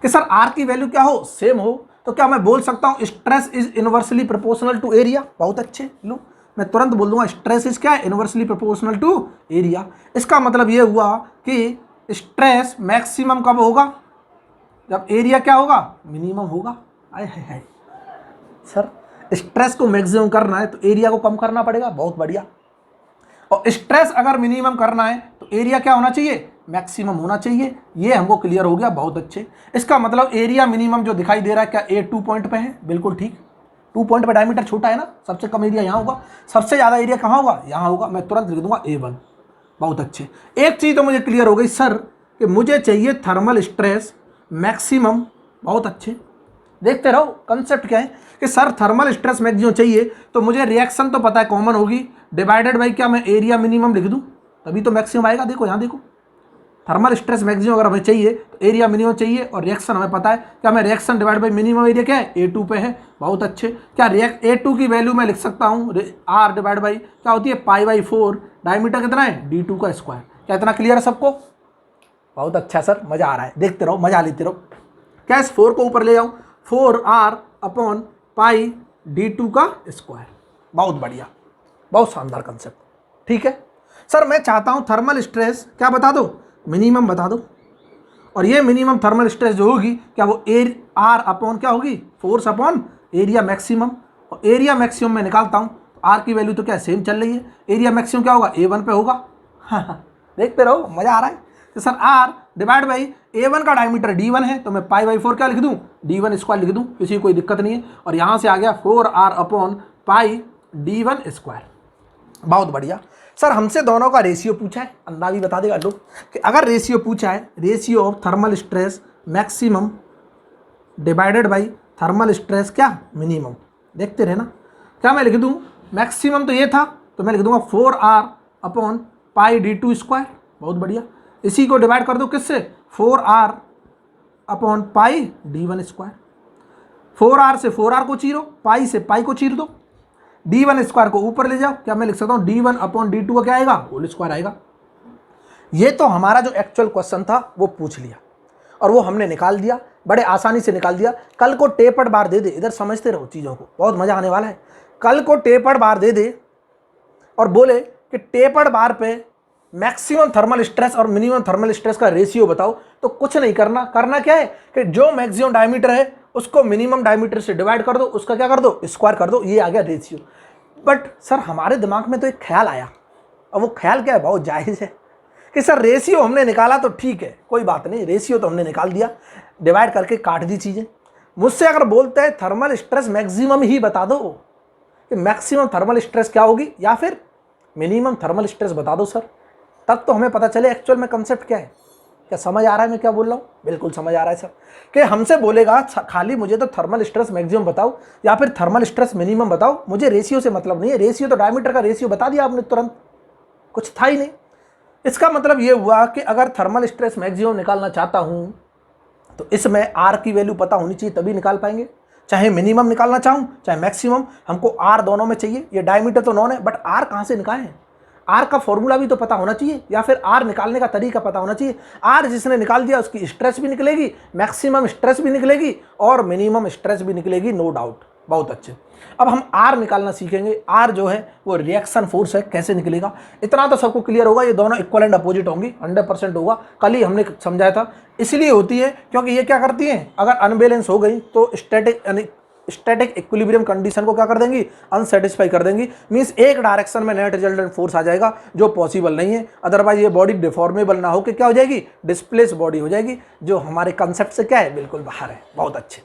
कि सर आर की वैल्यू क्या हो, सेम हो, तो क्या मैं बोल सकता हूँ stress is inversely proportional to area. बहुत अच्छे, लो मैं तुरंत बोल दूंगा स्ट्रेस इज क्या है, इनवर्सली प्रोपोर्शनल टू एरिया। इसका मतलब ये हुआ कि स्ट्रेस मैक्सिमम कब होगा, जब एरिया क्या होगा, मिनिमम होगा। आए है सर, स्ट्रेस को मैक्सिमम करना है तो एरिया को कम करना पड़ेगा, बहुत बढ़िया। और स्ट्रेस अगर मिनिमम करना है तो एरिया क्या होना चाहिए, मैक्सिमम होना चाहिए। ये हमको क्लियर हो गया, बहुत अच्छे। इसका मतलब एरिया मिनिमम जो दिखाई दे रहा है क्या, ए 2 पॉइंट पे है, बिल्कुल ठीक, 2 पॉइंट पे डायमीटर छोटा है ना, सबसे कम एरिया यहाँ होगा, सबसे ज़्यादा एरिया कहाँ होगा, यहाँ होगा। मैं तुरंत लिख दूंगा A1। बहुत अच्छे, एक चीज़ तो मुझे क्लियर हो गई सर कि मुझे चाहिए थर्मल स्ट्रेस मैक्सिमम। बहुत अच्छे, देखते रहो कंसेप्ट क्या है कि सर थर्मल स्ट्रेस मैक्सिमम चाहिए तो मुझे रिएक्शन तो पता है कॉमन होगी, डिवाइडेड बाई क्या, मैं एरिया मिनिमम लिख दूं तभी तो मैक्सिमम आएगा। देखो यहाँ देखो, थर्मल स्ट्रेस मैक्सिमम अगर हमें चाहिए तो एरिया मिनिमम चाहिए, और रिएक्शन हमें पता है क्या, मैं reaction divide by minimum area क्या है, A2 पे है। बहुत अच्छे, क्या A2 की वैल्यू मैं लिख सकता हूँ, R डिवाइड बाई क्या होती है, π/4, डायमीटर कितना है, D2 का स्क्वायर। क्या इतना क्लियर है सबको, बहुत अच्छा सर, मज़ा आ रहा है, देखते रहो, मजा लेते रहो। क्या इस 4 को ऊपर ले जाऊँ, 4R/π/D2 का स्क्वायर। बहुत बढ़िया, बहुत शानदार कंसेप्ट, ठीक है सर। मैं चाहता हूँ थर्मल स्ट्रेस क्या बता दो, मिनिमम बता दो, और ये मिनिमम थर्मल स्ट्रेस जो होगी क्या, वो R/ क्या होगी, फोर्स अपॉन एरिया मैक्सिमम। और एरिया मैक्सिमम मैं निकालता हूँ तो R की वैल्यू तो क्या सेम चल रही है, एरिया मैक्सिमम क्या होगा, A1 पे होगा। हाँ, देखते रहो, मज़ा आ रहा है। कि sir are divide by A1 का डायमीटर D1 है, तो मैं पाई बाई 4 क्या लिख दूँ, D1 स्क्वायर लिख दूँ, किसी कोई दिक्कत नहीं है। और यहाँ से आ गया 4R upon pi D1 square. बहुत बढ़िया। सर हमसे दोनों का रेशियो पूछा है, अंदाज भी बता देगा लोग कि अगर रेशियो पूछा है, ratio of thermal stress maximum divided by thermal stress क्या मिनिमम, देखते रहे ना। क्या मैं लिख दूँ, मैक्सिमम तो ये था, तो मैं लिख दूंगा 4R upon pi D2 square. बहुत बढ़िया। इसी को डिवाइड कर दो किससे, 4R upon pi D1 square. 4R से 4R को चीरो, पाई से पाई को चीर दो, D1 स्क्वायर को ऊपर ले जाओ। क्या मैं लिख सकता हूँ, D1 अपॉन D2 का क्या आएगा, होल स्क्वायर आएगा। ये तो हमारा जो एक्चुअल क्वेश्चन था वो पूछ लिया और वो हमने निकाल दिया, बड़े आसानी से निकाल दिया। कल को टेपर्ड बार दे दे, इधर समझते रहो चीज़ों को, बहुत मज़ा आने वाला है। कल को टेपर्ड बार दे दे और बोले कि टेपर्ड बार पे मैक्सिमम थर्मल स्ट्रेस और मिनिमम थर्मल स्ट्रेस का रेशियो बताओ, तो कुछ नहीं करना। करना क्या है कि जो मैक्सिमम डायमीटर है उसको मिनिमम डायमीटर से डिवाइड कर दो, उसका क्या कर दो, स्क्वायर कर दो, ये आ गया रेशियो। बट सर हमारे दिमाग में तो एक ख्याल आया, और वो ख्याल क्या है, बहुत जायज़ है कि सर रेशियो हमने निकाला तो ठीक है, कोई बात नहीं, रेशियो तो हमने निकाल दिया, डिवाइड करके काट दी चीज़ें। मुझसे अगर बोलते हैं थर्मल स्ट्रेस मैक्सिमम ही बता दो कि मैक्सिमम थर्मल स्ट्रेस क्या होगी या फिर मिनिमम थर्मल स्ट्रेस बता दो सर, तब तो हमें पता चले एक्चुअल में कंसेप्ट क्या है। क्या समझ आ रहा है मैं क्या बोल रहा हूँ, बिल्कुल समझ आ रहा है सर। कि हमसे बोलेगा खाली मुझे तो थर्मल स्ट्रेस मैक्सिमम बताओ या फिर थर्मल स्ट्रेस मिनिमम बताओ, मुझे रेशियो से मतलब नहीं है। रेशियो तो डायमीटर का रेशियो बता दिया आपने तुरंत, कुछ था ही नहीं। इसका मतलब ये हुआ कि अगर थर्मल स्ट्रेस मैक्सिमम निकालना चाहता हूँ तो इसमें आर की वैल्यू पता होनी चाहिए, तभी निकाल पाएंगे। चाहे मिनिमम निकालना चाहूँ चाहे मैक्सिमम, हमको आर दोनों में चाहिए। ये डायमीटर तो नॉन है, बट आर कहाँ से निकालें, आर का फॉर्मूला भी तो पता होना चाहिए, या फिर आर निकालने का तरीका पता होना चाहिए। आर जिसने निकाल दिया उसकी स्ट्रेस भी निकलेगी, मैक्सिमम स्ट्रेस भी निकलेगी और मिनिमम स्ट्रेस भी निकलेगी, नो डाउट। बहुत अच्छे। अब हम आर निकालना सीखेंगे। आर जो है वो रिएक्शन फोर्स है, कैसे निकलेगा इतना तो सबको क्लियर होगा। ये दोनों इक्वल एंड अपोजिट होंगी, 100% होगा, कल ही हमने समझाया था। इसलिए होती है क्योंकि ये क्या करती हैं, अगर अनबैलेंस हो गई तो स्टैटिक इक्विलिब्रियम कंडीशन को क्या कर देंगी, अनसेटिस्फाई कर देंगी। मींस एक डायरेक्शन में नेट रिजल्टेंट फोर्स आ जाएगा जो पॉसिबल नहीं है। अदरवाइज ये बॉडी डिफॉर्मेबल ना हो कि क्या हो जाएगी, डिस्प्लेस बॉडी हो जाएगी, जो हमारे कंसेप्ट से क्या है, बिल्कुल बाहर है। बहुत अच्छे।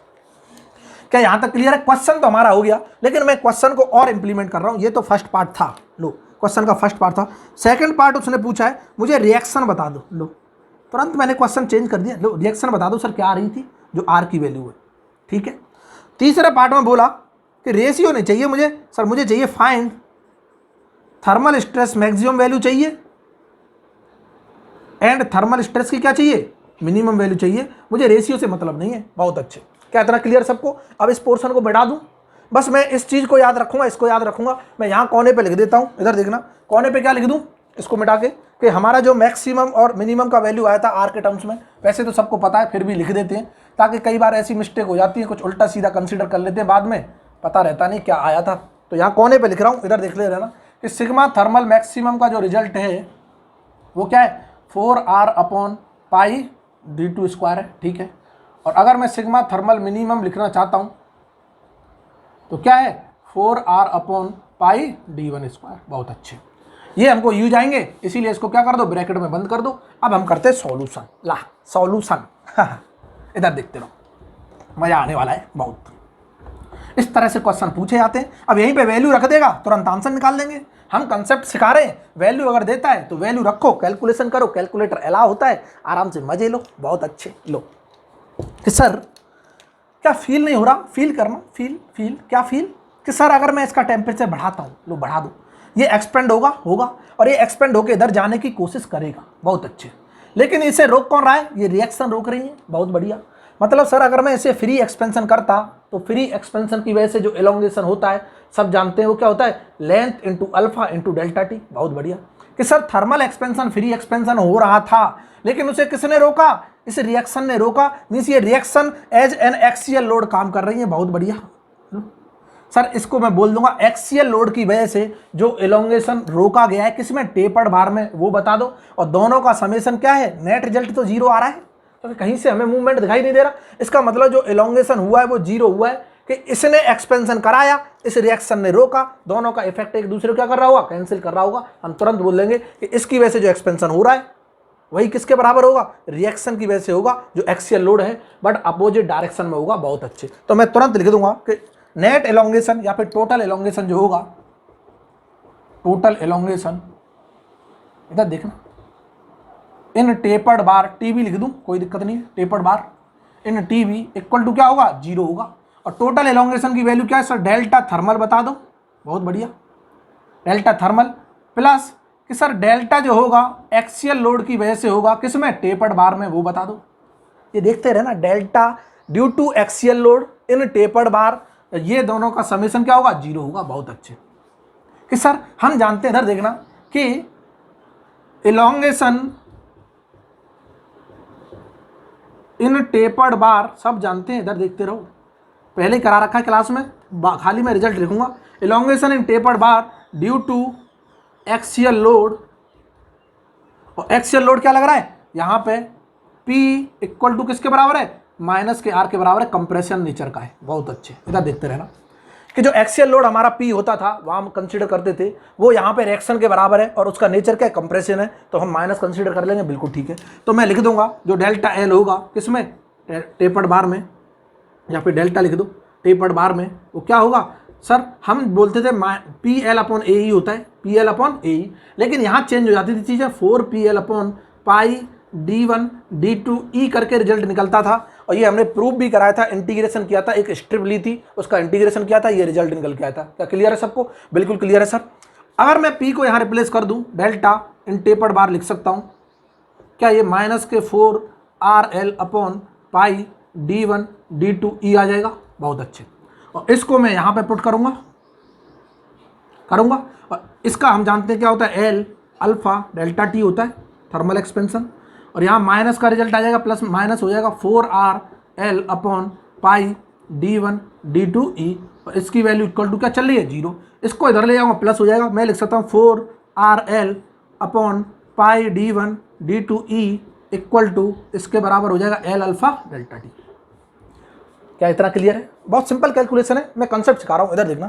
क्या यहाँ तक क्लियर है? क्वेश्चन तो हमारा हो गया, लेकिन मैं क्वेश्चन को और इंप्लीमेंट कर रहा हूँ। ये तो फर्स्ट पार्ट था, लो क्वेश्चन का फर्स्ट पार्ट था। सेकंड पार्ट उसने पूछा है मुझे रिएक्शन बता दो, लो तुरंत मैंने क्वेश्चन चेंज कर दिया। लो रिएक्शन बता दो सर क्या आ रही थी, जो आर की वैल्यू है, ठीक है। तीसरे पार्ट में बोला कि रेशियो नहीं चाहिए मुझे सर, मुझे चाहिए find thermal stress maximum value चाहिए एंड थर्मल स्ट्रेस की क्या चाहिए, मिनिमम वैल्यू चाहिए, मुझे रेशियो से मतलब नहीं है। बहुत अच्छे। क्या इतना क्लियर सबको? अब इस पोर्शन को मिटा दूं, बस मैं इस चीज़ को याद रखूंगा, इसको याद रखूंगा। मैं यहाँ कोने पे लिख देता हूँ, इधर देखना कोने पे क्या लिख दूँ, इसको मिटा के, कि हमारा जो मैक्सिमम और मिनिमम का वैल्यू आया था आर के टर्म्स में। वैसे तो सबको पता है, फिर भी लिख देते हैं ताकि कई बार ऐसी मिस्टेक हो जाती है, कुछ उल्टा सीधा कंसीडर कर लेते हैं, बाद में पता रहता नहीं क्या आया था। तो यहाँ कोने पे लिख रहा हूँ, इधर देख ले रहना कि सिग्मा थर्मल मैक्सिमम का जो रिजल्ट है वो क्या है, 4R upon pi D2 square है, ठीक है। और अगर मैं सिग्मा थर्मल मिनिमम लिखना चाहता हूँ तो क्या है, 4R upon pi D1 square. बहुत अच्छे, ये हमको यूज आएंगे, इसीलिए इसको क्या कर दो, ब्रैकेट में बंद कर दो। अब हम करते हैं सॉल्यूशन। ला सॉल्यूशन इधर देखते रहो, मजा आने वाला है बहुत। इस तरह से क्वेश्चन पूछे जाते हैं। अब यहीं पे वैल्यू रख देगा, तुरंत आंसर निकाल देंगे। हम कंसेप्ट सिखा रहे हैं, वैल्यू अगर देता है तो वैल्यू रखो, कैलकुलेशन करो, कैलकुलेटर अलाउ होता है, आराम से मजे लो। बहुत अच्छे। लो कि सर क्या फील नहीं हो रहा, फील करना, फील क्या फील, कि सर अगर मैं इसका टेम्परेचर बढ़ाता हूँ, लो बढ़ा दो, ये एक्सपेंड होगा और ये एक्सपेंड होकर इधर जाने की कोशिश करेगा। बहुत अच्छे। लेकिन इसे रोक कौन रहा है, ये रिएक्शन रोक रही है। बहुत बढ़िया। मतलब सर अगर मैं इसे फ्री एक्सपेंशन करता तो फ्री एक्सपेंशन की वजह से जो एलोंगेशन होता है सब जानते हैं वो क्या होता है, length into alpha into delta T. बहुत बढ़िया। कि sir thermal expansion free expansion हो रहा था, लेकिन उसे किसने रोका, इस रिएक्शन ने रोका। मीन्स ये reaction as an axial load काम कर रही है। बहुत बढ़िया सर, इसको मैं बोल दूंगा एक्सियल लोड की वजह से जो एलोंगेशन रोका गया है किसमें, टेपर्ड बार में, वो बता दो। और दोनों का समेशन क्या है, नेट रिजल्ट तो जीरो आ रहा है, तो कहीं से हमें मूवमेंट दिखाई नहीं दे रहा। इसका मतलब जो एलोंगेशन हुआ है वो जीरो हुआ है, कि इसने एक्सपेंशन कराया, इस रिएक्शन ने रोका, दोनों का इफेक्ट एक दूसरे को क्या कर रहा होगा, कैंसिल कर रहा होगा। हम तुरंत बोल देंगे कि इसकी वजह से जो एक्सपेंशन हो रहा है वही किसके बराबर होगा, रिएक्शन की वजह से होगा, जो एक्सियल लोड है बट अपोजिट डायरेक्शन में होगा। बहुत अच्छे। तो मैं तुरंत लिख दूंगा कि नेट एलोंगेशन या फिर टोटल एलोंगेशन जो होगा, टोटल एलोंगेशन, इधर देखना, इन टेपर्ड बार, टीबी लिख दूं कोई दिक्कत नहीं है, tapered bar in TB equal to क्या होगा, 0 होगा। और टोटल एलोंगेशन की वैल्यू क्या है सर, डेल्टा थर्मल बता दो। बहुत बढ़िया, डेल्टा थर्मल प्लस कि सर डेल्टा जो होगा एक्सियल लोड की वजह से होगा, किसमें, टेपर्ड बार में, वो बता दो। ये देखते रहे ना, delta due to axial load in tapered bar, ये दोनों का समेशन क्या होगा, 0 होगा। बहुत अच्छे। कि सर हम जानते हैं, इधर देखना कि एलोंगेशन इन टेपर्ड बार सब जानते हैं, इधर देखते रहो, पहले करा रखा है क्लास में, खाली मैं रिजल्ट लिखूंगा। Elongation in tapered bar due to axial load, और एक्सियल लोड क्या लग रहा है यहाँ पे, P इक्वल टू किसके बराबर है, माइनस के R के बराबर है, कंप्रेशन नेचर का है। बहुत अच्छे, इधर देखते रहना कि जो एक्सियल लोड हमारा P होता था वहाँ हम कंसीडर करते थे, वो यहाँ पे रिएक्शन के बराबर है और उसका नेचर क्या है, कंप्रेशन है, तो हम माइनस कंसीडर कर लेंगे। बिल्कुल ठीक है। तो मैं लिख दूंगा जो डेल्टा L होगा किसमें, टेपर्ड बार में, या फिर डेल्टा लिख दो टेपर्ड बार में, वो क्या होगा सर, हम बोलते थे PL अपॉन AE होता है, PL अपॉन AE, लेकिन यहाँ चेंज हो जाती थी चीज़ें, 4PL upon pi D1 D2 E करके रिजल्ट निकलता था। और ये हमने प्रूव भी कराया था, इंटीग्रेशन किया था, एक स्ट्रिप ली थी, उसका इंटीग्रेशन किया था, ये रिजल्ट निकल के आया था। क्या क्लियर है सबको, बिल्कुल क्लियर है सर। अगर मैं P को यहाँ रिप्लेस कर दूँ, डेल्टा इन टेपर्ड बार लिख सकता हूँ, क्या ये माइनस के 4RL upon pi D1 D2 E आ जाएगा। बहुत अच्छे। और इसको मैं यहाँ पे पुट करूँगा, और इसका हम जानते हैं क्या होता है, L अल्फा डेल्टा T होता है, थर्मल एक्सपेंशन, और यहाँ माइनस का रिजल्ट आ जाएगा, प्लस माइनस हो जाएगा 4RL upon pi D1 D2 E, और इसकी वैल्यू इक्वल टू क्या चल रही है, 0। इसको इधर ले जाऊँगा, प्लस हो जाएगा, मैं लिख सकता हूँ 4RL upon pi D1 D2 E equal to, इसके बराबर हो जाएगा L अल्फा डेल्टा T। क्या इतना क्लियर है? बहुत सिंपल कैलकुलेशन है, मैं कंसेप्ट सिखा रहा हूँ। इधर देखना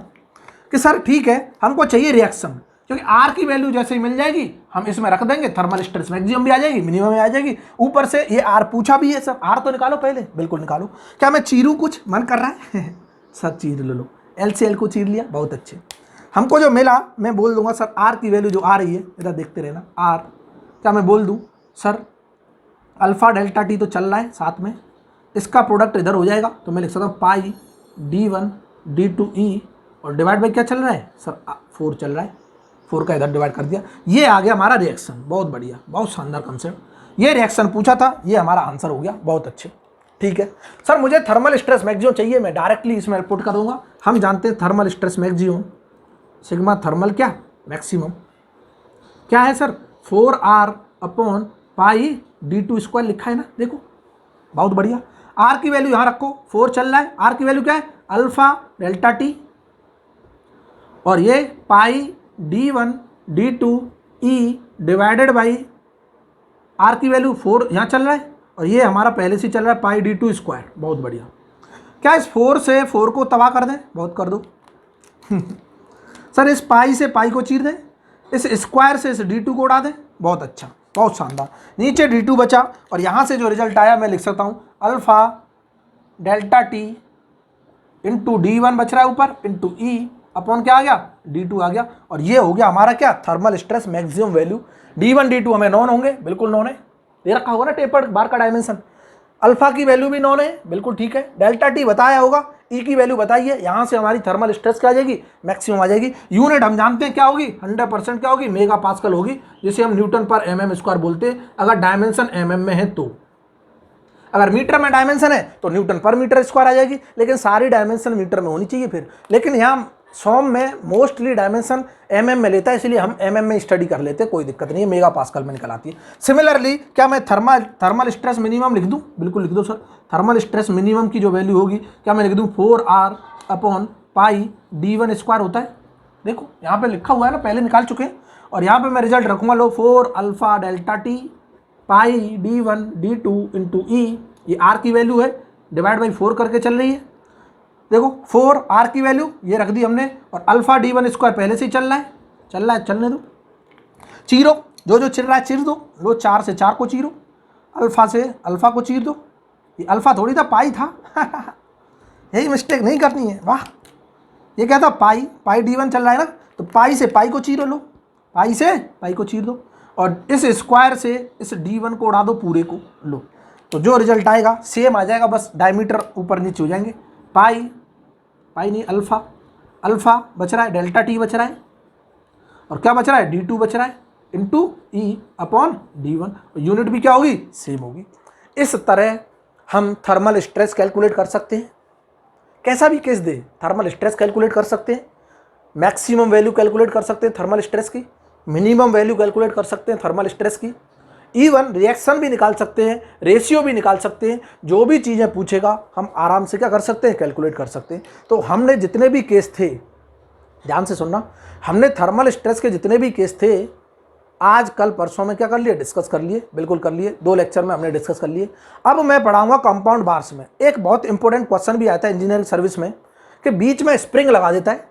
कि सर ठीक है, हमको चाहिए रिएक्शन, क्योंकि R की वैल्यू जैसे ही मिल जाएगी हम इसमें रख देंगे, थर्मल स्ट्रेस मैक्सिमम भी आ जाएगी, मिनिमम भी आ जाएगी। ऊपर से ये R पूछा भी है सर, R तो निकालो पहले, बिल्कुल निकालो। क्या मैं चीरूं, कुछ मन कर रहा है सर चीर लो, L से L को चीर लिया। बहुत अच्छे। हमको जो मिला मैं बोल दूंगा सर, R की वैल्यू जो आ रही है, इधर देखते रहना, R क्या मैं बोल दूँ सर, अल्फा डेल्टा T तो चल रहा है साथ में, इसका प्रोडक्ट इधर हो जाएगा, तो मैं लिख सकता हूँ पाई D1 D2 E, और डिवाइड बाई क्या चल रहा है सर, 4 चल रहा है, 4 का इधर डिवाइड कर दिया, ये आ गया हमारा रिएक्शन। बहुत बढ़िया, बहुत शानदार कंसेप्ट। ये रिएक्शन पूछा था, ये हमारा आंसर हो गया। बहुत अच्छे। ठीक है सर, मुझे थर्मल स्ट्रेस मैक्सिमम चाहिए, मैं डायरेक्टली इसमें पुट कर दूंगा। हम जानते हैं thermal stress maximum sigma thermal क्या मैक्सिमम क्या है sir, 4R upon pi D2 square लिखा है ना, देखो बहुत बढ़िया। R की वैल्यू यहाँ रखो, 4 चल रहा है, R की वैल्यू क्या है, अल्फा डेल्टा T, और ये पाई D1 D2 E divided by R की वैल्यू 4 यहाँ चल रहा है, और ये हमारा पहले से चल रहा है पाई D2 स्क्वायर। बहुत बढ़िया। क्या इस 4 से 4 को तबाह कर दें, बहुत कर दो सर इस पाई से पाई को चीर दें, इस स्क्वायर से इस D2 को उड़ा दें। बहुत अच्छा, बहुत शानदार। नीचे D2 बचा, और यहाँ से जो रिजल्ट आया मैं लिख सकता हूँ alpha delta T into D1 बच रहा है ऊपर, इंटू E अपॉन क्या आ गया, D2 आ गया। और ये हो गया हमारा क्या, thermal stress maximum value. D1 D2 हमें नॉन होंगे, बिल्कुल नॉन है, दे रखा होगा ना टेपर्ड बार का डायमेंशन। अल्फा की वैल्यू भी नॉन है, बिल्कुल ठीक है। डेल्टा T बताया होगा, E की वैल्यू बताइए, यहाँ से हमारी थर्मल स्ट्रेस क्या आ जाएगी, मैक्सिमम आ जाएगी। यूनिट हम जानते हैं क्या होगी, 100% क्या होगी, मेगा पास्कल होगी, जिसे हम न्यूटन पर mm स्क्वायर बोलते हैं, अगर डायमेंशन mm में है तो। अगर मीटर में डायमेंशन है तो न्यूटन पर मीटर स्क्वायर आ जाएगी, लेकिन सारी डायमेंशन मीटर में होनी चाहिए फिर। लेकिन यहाँ सॉम में मोस्टली डायमेंशन mm में लेता है, इसलिए हम mm में स्टडी कर लेते हैं, कोई दिक्कत नहीं है, मेगा पास्कल में निकल आती है। सिमिलरली क्या मैं थर्मल स्ट्रेस मिनिमम लिख दूं, बिल्कुल लिख दो सर। थर्मल स्ट्रेस मिनिमम की जो वैल्यू होगी, क्या मैं लिख दूं 4R upon pi D1 square होता है, देखो यहाँ पे लिखा हुआ है ना, पहले निकाल चुके हैं। और यहाँ पे मैं रिजल्ट रखूंगा, लो 4 अल्फा डेल्टा T पाई D1 D2 इंटू E, ये R की वैल्यू है, डिवाइड बाई 4 करके चल रही है। देखो 4 R की वैल्यू ये रख दी हमने, और अल्फा D1 स्क्वायर पहले से ही चल रहा है, चलने दो। चीरो, जो जो चिर रहा है चिर दो, लो 4 से 4 को चीरो, अल्फ़ा से अल्फ़ा को चीर दो। ये अल्फ़ा थोड़ी था, पाई था यही मिस्टेक नहीं करनी है। वाह, ये क्या था, पाई, पाई d1 चल रहा है ना, तो पाई से पाई को चीरो लो, पाई से पाई को चीर दो, और इस स्क्वायर से इस d1 को उड़ा दो पूरे को, लो। तो जो रिजल्ट आएगा सेम आ जाएगा, बस डायमीटर ऊपर नीचे हो जाएंगे। पाई, पाई नहीं अल्फ़ा, अल्फ़ा बच रहा है, डेल्टा टी बच रहा है, और क्या बच रहा है, d2 बच रहा है, इंटू ई अपॉन d1, यूनिट भी क्या होगी, सेम होगी। इस तरह हम थर्मल स्ट्रेस कैलकुलेट कर सकते हैं। कैसा भी केस दे थर्मल स्ट्रेस कैलकुलेट कर सकते हैं, मैक्सिमम वैल्यू कैलकुलेट कर सकते हैं थर्मल स्ट्रेस की, मिनिमम वैल्यू कैलकुलेट कर सकते हैं थर्मल स्ट्रेस की, इवन रिएक्शन भी निकाल सकते हैं, रेशियो भी निकाल सकते हैं। जो भी चीज़ें पूछेगा हम आराम से क्या कर सकते हैं, कैलकुलेट कर सकते हैं। तो हमने जितने भी केस थे, ध्यान से सुनना, हमने थर्मल स्ट्रेस के जितने भी केस थे आज कल परसों में क्या कर लिए, डिस्कस कर लिए, बिल्कुल कर लिए, 2 लेक्चर में हमने डिस्कस कर लिए। अब मैं पढ़ाऊंगा कंपाउंड बार्स में। एक बहुत इंपॉर्टेंट क्वेश्चन भी आता है इंजीनियरिंग सर्विस में कि बीच में स्प्रिंग लगा देता है,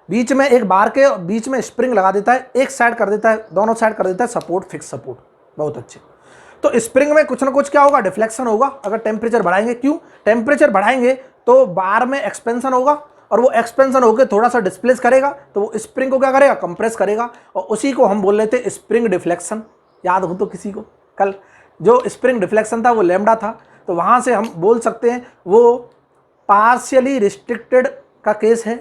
बीच में एक बार के बीच में स्प्रिंग लगा देता है, एक साइड कर देता है, दोनों साइड कर देता है सपोर्ट, फिक्स सपोर्ट। बहुत अच्छे। तो स्प्रिंग में कुछ ना कुछ क्या होगा, डिफ्लेक्शन होगा अगर टेम्परेचर बढ़ाएंगे। क्यों, टेम्परेचर बढ़ाएंगे तो बार में एक्सपेंशन होगा, और वो एक्सपेंशन होकर थोड़ा सा डिस्प्लेस करेगा, तो वो स्प्रिंग को क्या करेगा, कंप्रेस करेगा, और उसी को हम बोल लेते स्प्रिंग डिफ्लेक्शन। याद हो तो किसी को, कल जो स्प्रिंग डिफ्लेक्शन था वो लैम्डा था, तो वहाँ से हम बोल सकते हैं वो पार्शियली रिस्ट्रिक्टेड का केस है,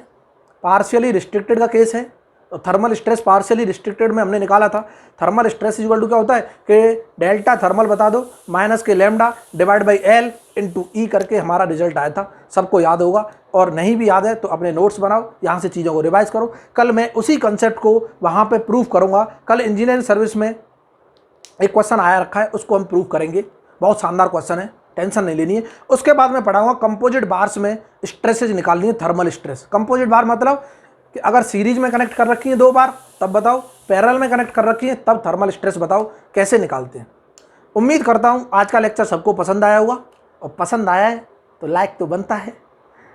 पार्शियली रिस्ट्रिक्टेड का केस है। तो थर्मल स्ट्रेस पार्शियली रिस्ट्रिक्टेड में हमने निकाला था, थर्मल स्ट्रेस इक्वल टू क्या होता है कि डेल्टा थर्मल बता दो माइनस के lambda divide by L into E करके हमारा रिजल्ट आया था। सबको याद होगा, और नहीं भी याद है तो अपने नोट्स बनाओ, यहाँ से चीज़ों को रिवाइज करो। कल मैं उसी कंसेप्ट को वहाँ पे प्रूव करूँगा। कल इंजीनियरिंग सर्विस में एक क्वेश्चन आया रखा है, उसको हम प्रूव करेंगे, बहुत शानदार क्वेश्चन है, टेंशन नहीं लेनी है। उसके बाद मैं पढ़ाऊँगा कंपोजिट बार्स में स्ट्रेसेज निकालनी है, थर्मल स्ट्रेस। कंपोजिट बार मतलब कि अगर सीरीज में कनेक्ट कर रखी है 2 बार तब बताओ, पैरेलल में कनेक्ट कर रखी है तब थर्मल स्ट्रेस बताओ कैसे निकालते हैं। उम्मीद करता हूँ आज का लेक्चर सबको पसंद आया होगा, और पसंद आया है तो लाइक तो बनता है,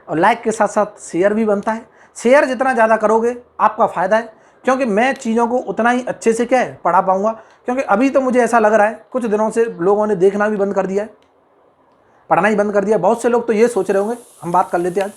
और लाइक के साथ साथ शेयर भी बनता है। शेयर जितना ज़्यादा करोगे आपका फ़ायदा है, क्योंकि मैं चीज़ों को उतना ही अच्छे से क्या है पढ़ा पाऊँगा। क्योंकि अभी तो मुझे ऐसा लग रहा है कुछ दिनों से लोगों ने देखना भी बंद कर दिया है, पढ़ना ही बंद कर दिया। बहुत से लोग तो ये सोच रहे होंगे, हम बात कर लेते हैं आज,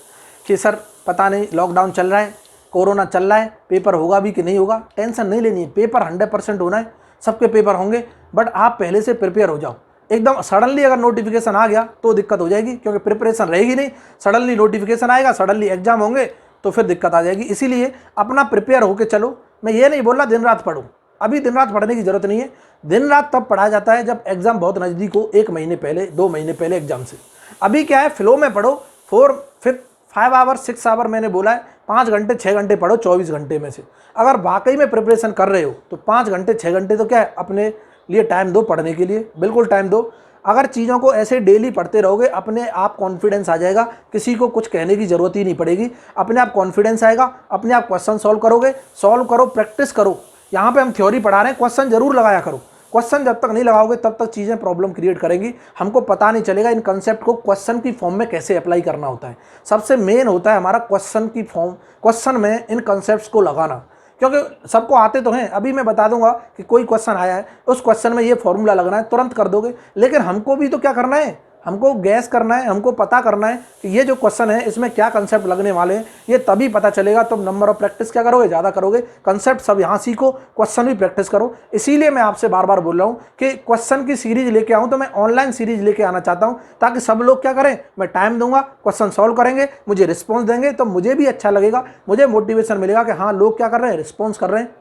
कि सर पता नहीं लॉकडाउन चल रहा है, कोरोना चल रहा है, पेपर होगा भी कि नहीं होगा। टेंशन नहीं लेनी है, पेपर 100% होना है, सबके पेपर होंगे, बट आप पहले से प्रिपेयर हो जाओ। एकदम सडनली अगर नोटिफिकेशन आ गया तो दिक्कत हो जाएगी, क्योंकि प्रिपरेशन रहेगी नहीं। सडनली नोटिफिकेशन आएगा, सडनली एग्जाम होंगे तो फिर दिक्कत आ जाएगी। इसीलिए अपना प्रिपेयर होकर चलो। मैं ये नहीं बोल रहा दिन रात पढ़ो, अभी दिन रात पढ़ने की जरूरत नहीं है। दिन रात तब पढ़ा जाता है जब एग्जाम बहुत नज़दीक हो, 1 महीने पहले, 2 महीने पहले एग्जाम से। अभी क्या है, फ्लो में पढ़ो। 5 आवर 6 आवर मैंने बोला है, 5 घंटे 6 घंटे पढ़ो 24 घंटे में से। अगर वाकई में प्रिपरेशन कर रहे हो तो 5 घंटे 6 घंटे तो क्या है अपने लिए टाइम दो, पढ़ने के लिए बिल्कुल टाइम दो। अगर चीज़ों को ऐसे डेली पढ़ते रहोगे अपने आप कॉन्फिडेंस आ जाएगा, किसी को कुछ कहने की ज़रूरत ही नहीं पड़ेगी, अपने आप कॉन्फिडेंस आएगा, अपने आप क्वेश्चन सॉल्व करोगे। सॉल्व करो, प्रैक्टिस करो। यहाँ पे हम थ्योरी पढ़ा रहे हैं, क्वेश्चन जरूर लगाया करो। क्वेश्चन जब तक नहीं लगाओगे तब तक चीज़ें प्रॉब्लम क्रिएट करेंगी, हमको पता नहीं चलेगा इन कंसेप्ट को क्वेश्चन की फॉर्म में कैसे अप्लाई करना होता है। सबसे मेन होता है हमारा क्वेश्चन की फॉर्म, क्वेश्चन में इन कंसेप्ट्स को लगाना, क्योंकि सबको आते तो हैं। अभी मैं बता दूंगा कि कोई क्वेश्चन आया है, उस क्वेश्चन में ये फॉर्मूला लगना है, तुरंत कर दोगे। लेकिन हमको भी तो क्या करना है, हमको गैस करना है, हमको पता करना है कि ये जो क्वेश्चन है इसमें क्या कंसेप्ट लगने वाले हैं, ये तभी पता चलेगा। तो नंबर ऑफ प्रैक्टिस क्या करोगे, ज़्यादा करोगे। कंसेप्ट सब यहाँ सीखो, क्वेश्चन भी प्रैक्टिस करो। इसीलिए मैं आपसे बार बार बोल रहा हूँ कि क्वेश्चन की सीरीज लेके आऊँ, तो मैं ऑनलाइन सीरीज लेके आना चाहता हूँ, ताकि सब लोग क्या करें, मैं टाइम दूंगा, क्वेश्चन सॉल्व करेंगे, मुझे रिस्पॉन्स देंगे, तो मुझे भी अच्छा लगेगा, मुझे मोटिवेशन मिलेगा कि हाँ लोग क्या कर रहे हैं, रिस्पॉन्स कर रहे हैं।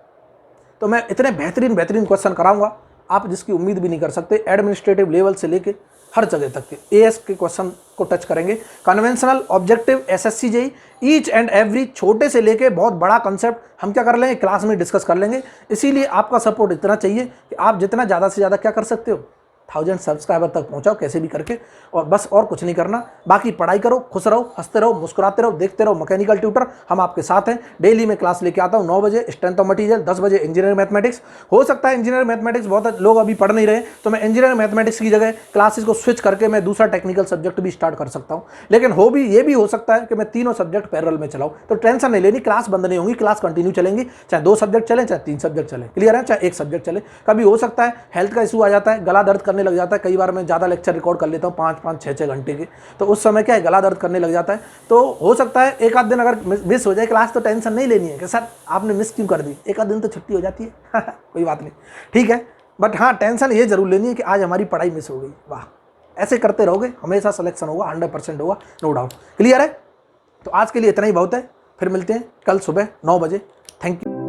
तो मैं इतने बेहतरीन क्वेश्चन कराऊंगा आप जिसकी उम्मीद भी नहीं कर सकते। एडमिनिस्ट्रेटिव लेवल से लेके हर जगह तक के एएस के क्वेश्चन को टच करेंगे। Conventional, objective, SSC JE, each and every, छोटे से लेके बहुत बड़ा कंसेप्ट हम क्या कर लेंगे, क्लास में डिस्कस कर लेंगे। इसीलिए आपका सपोर्ट इतना चाहिए कि आप जितना ज़्यादा से ज़्यादा क्या कर सकते हो, 1000 सब्सक्राइबर तक पहुंचाओ कैसे भी करके, और बस और कुछ नहीं करना। बाकी पढ़ाई करो, खुश रहो, हंसते रहो, मुस्कुराते रहो, देखते रहो मैकेनिकल ट्यूटर। हम आपके साथ हैं। डेली मैं क्लास लेके आता हूँ 9 बजे स्ट्रेंथ ऑफ मटीरियल, 10 बजे इंजीनियरिंग मैथमेटिक्स। हो सकता है इंजीनियरिंग मैथमेटिक्स बहुत लोग अभी पढ़ नहीं रहे, तो मैं इंजीनियरिंग मैथमेटिक्स की जगह क्लासेस को स्विच करके मैं दूसरा टेक्निकल सब्जेक्ट भी स्टार्ट कर सकता हूँ। लेकिन ये भी हो सकता है कि मैं तीनों सब्जेक्ट पैरेलल में चलाऊँ, तो टेंशन नहीं लेनी, क्लास बंद नहीं होंगी, क्लास कंटिन्यू चलेंगी, चाहे 2 सब्जेक्ट चले, चाहे 3 सब्जेक्ट चले, क्लियर है, चाहे 1 सब्जेक्ट चले। कभी हो सकता है हेल्थ का इशू आ जाता है, गला दर्द करने लग जाता है, कई बार मैं ज़्यादा लेक्चर रिकॉर्ड कर लेता हूँ 5-5, 6-6 घंटे के, तो उस समय क्या है गला दर्द करने लग जाता है। तो हो सकता है एक आध दिन अगर मिस हो जाए क्लास, तो टेंशन नहीं लेनी है कि सर आपने मिस क्यों कर दी, एक आध दिन तो छुट्टी हो जाती है कोई बात नहीं, ठीक है। बट हाँ, टेंशन ये जरूर लेनी है कि आज हमारी पढ़ाई मिस हो गई, वाह, ऐसे करते रहोगे हमेशा सिलेक्शन होगा, 100% होगा, नो डाउट, क्लियर है। तो आज के लिए इतना ही बहुत है, फिर मिलते हैं कल सुबह 9 बजे। Thank you.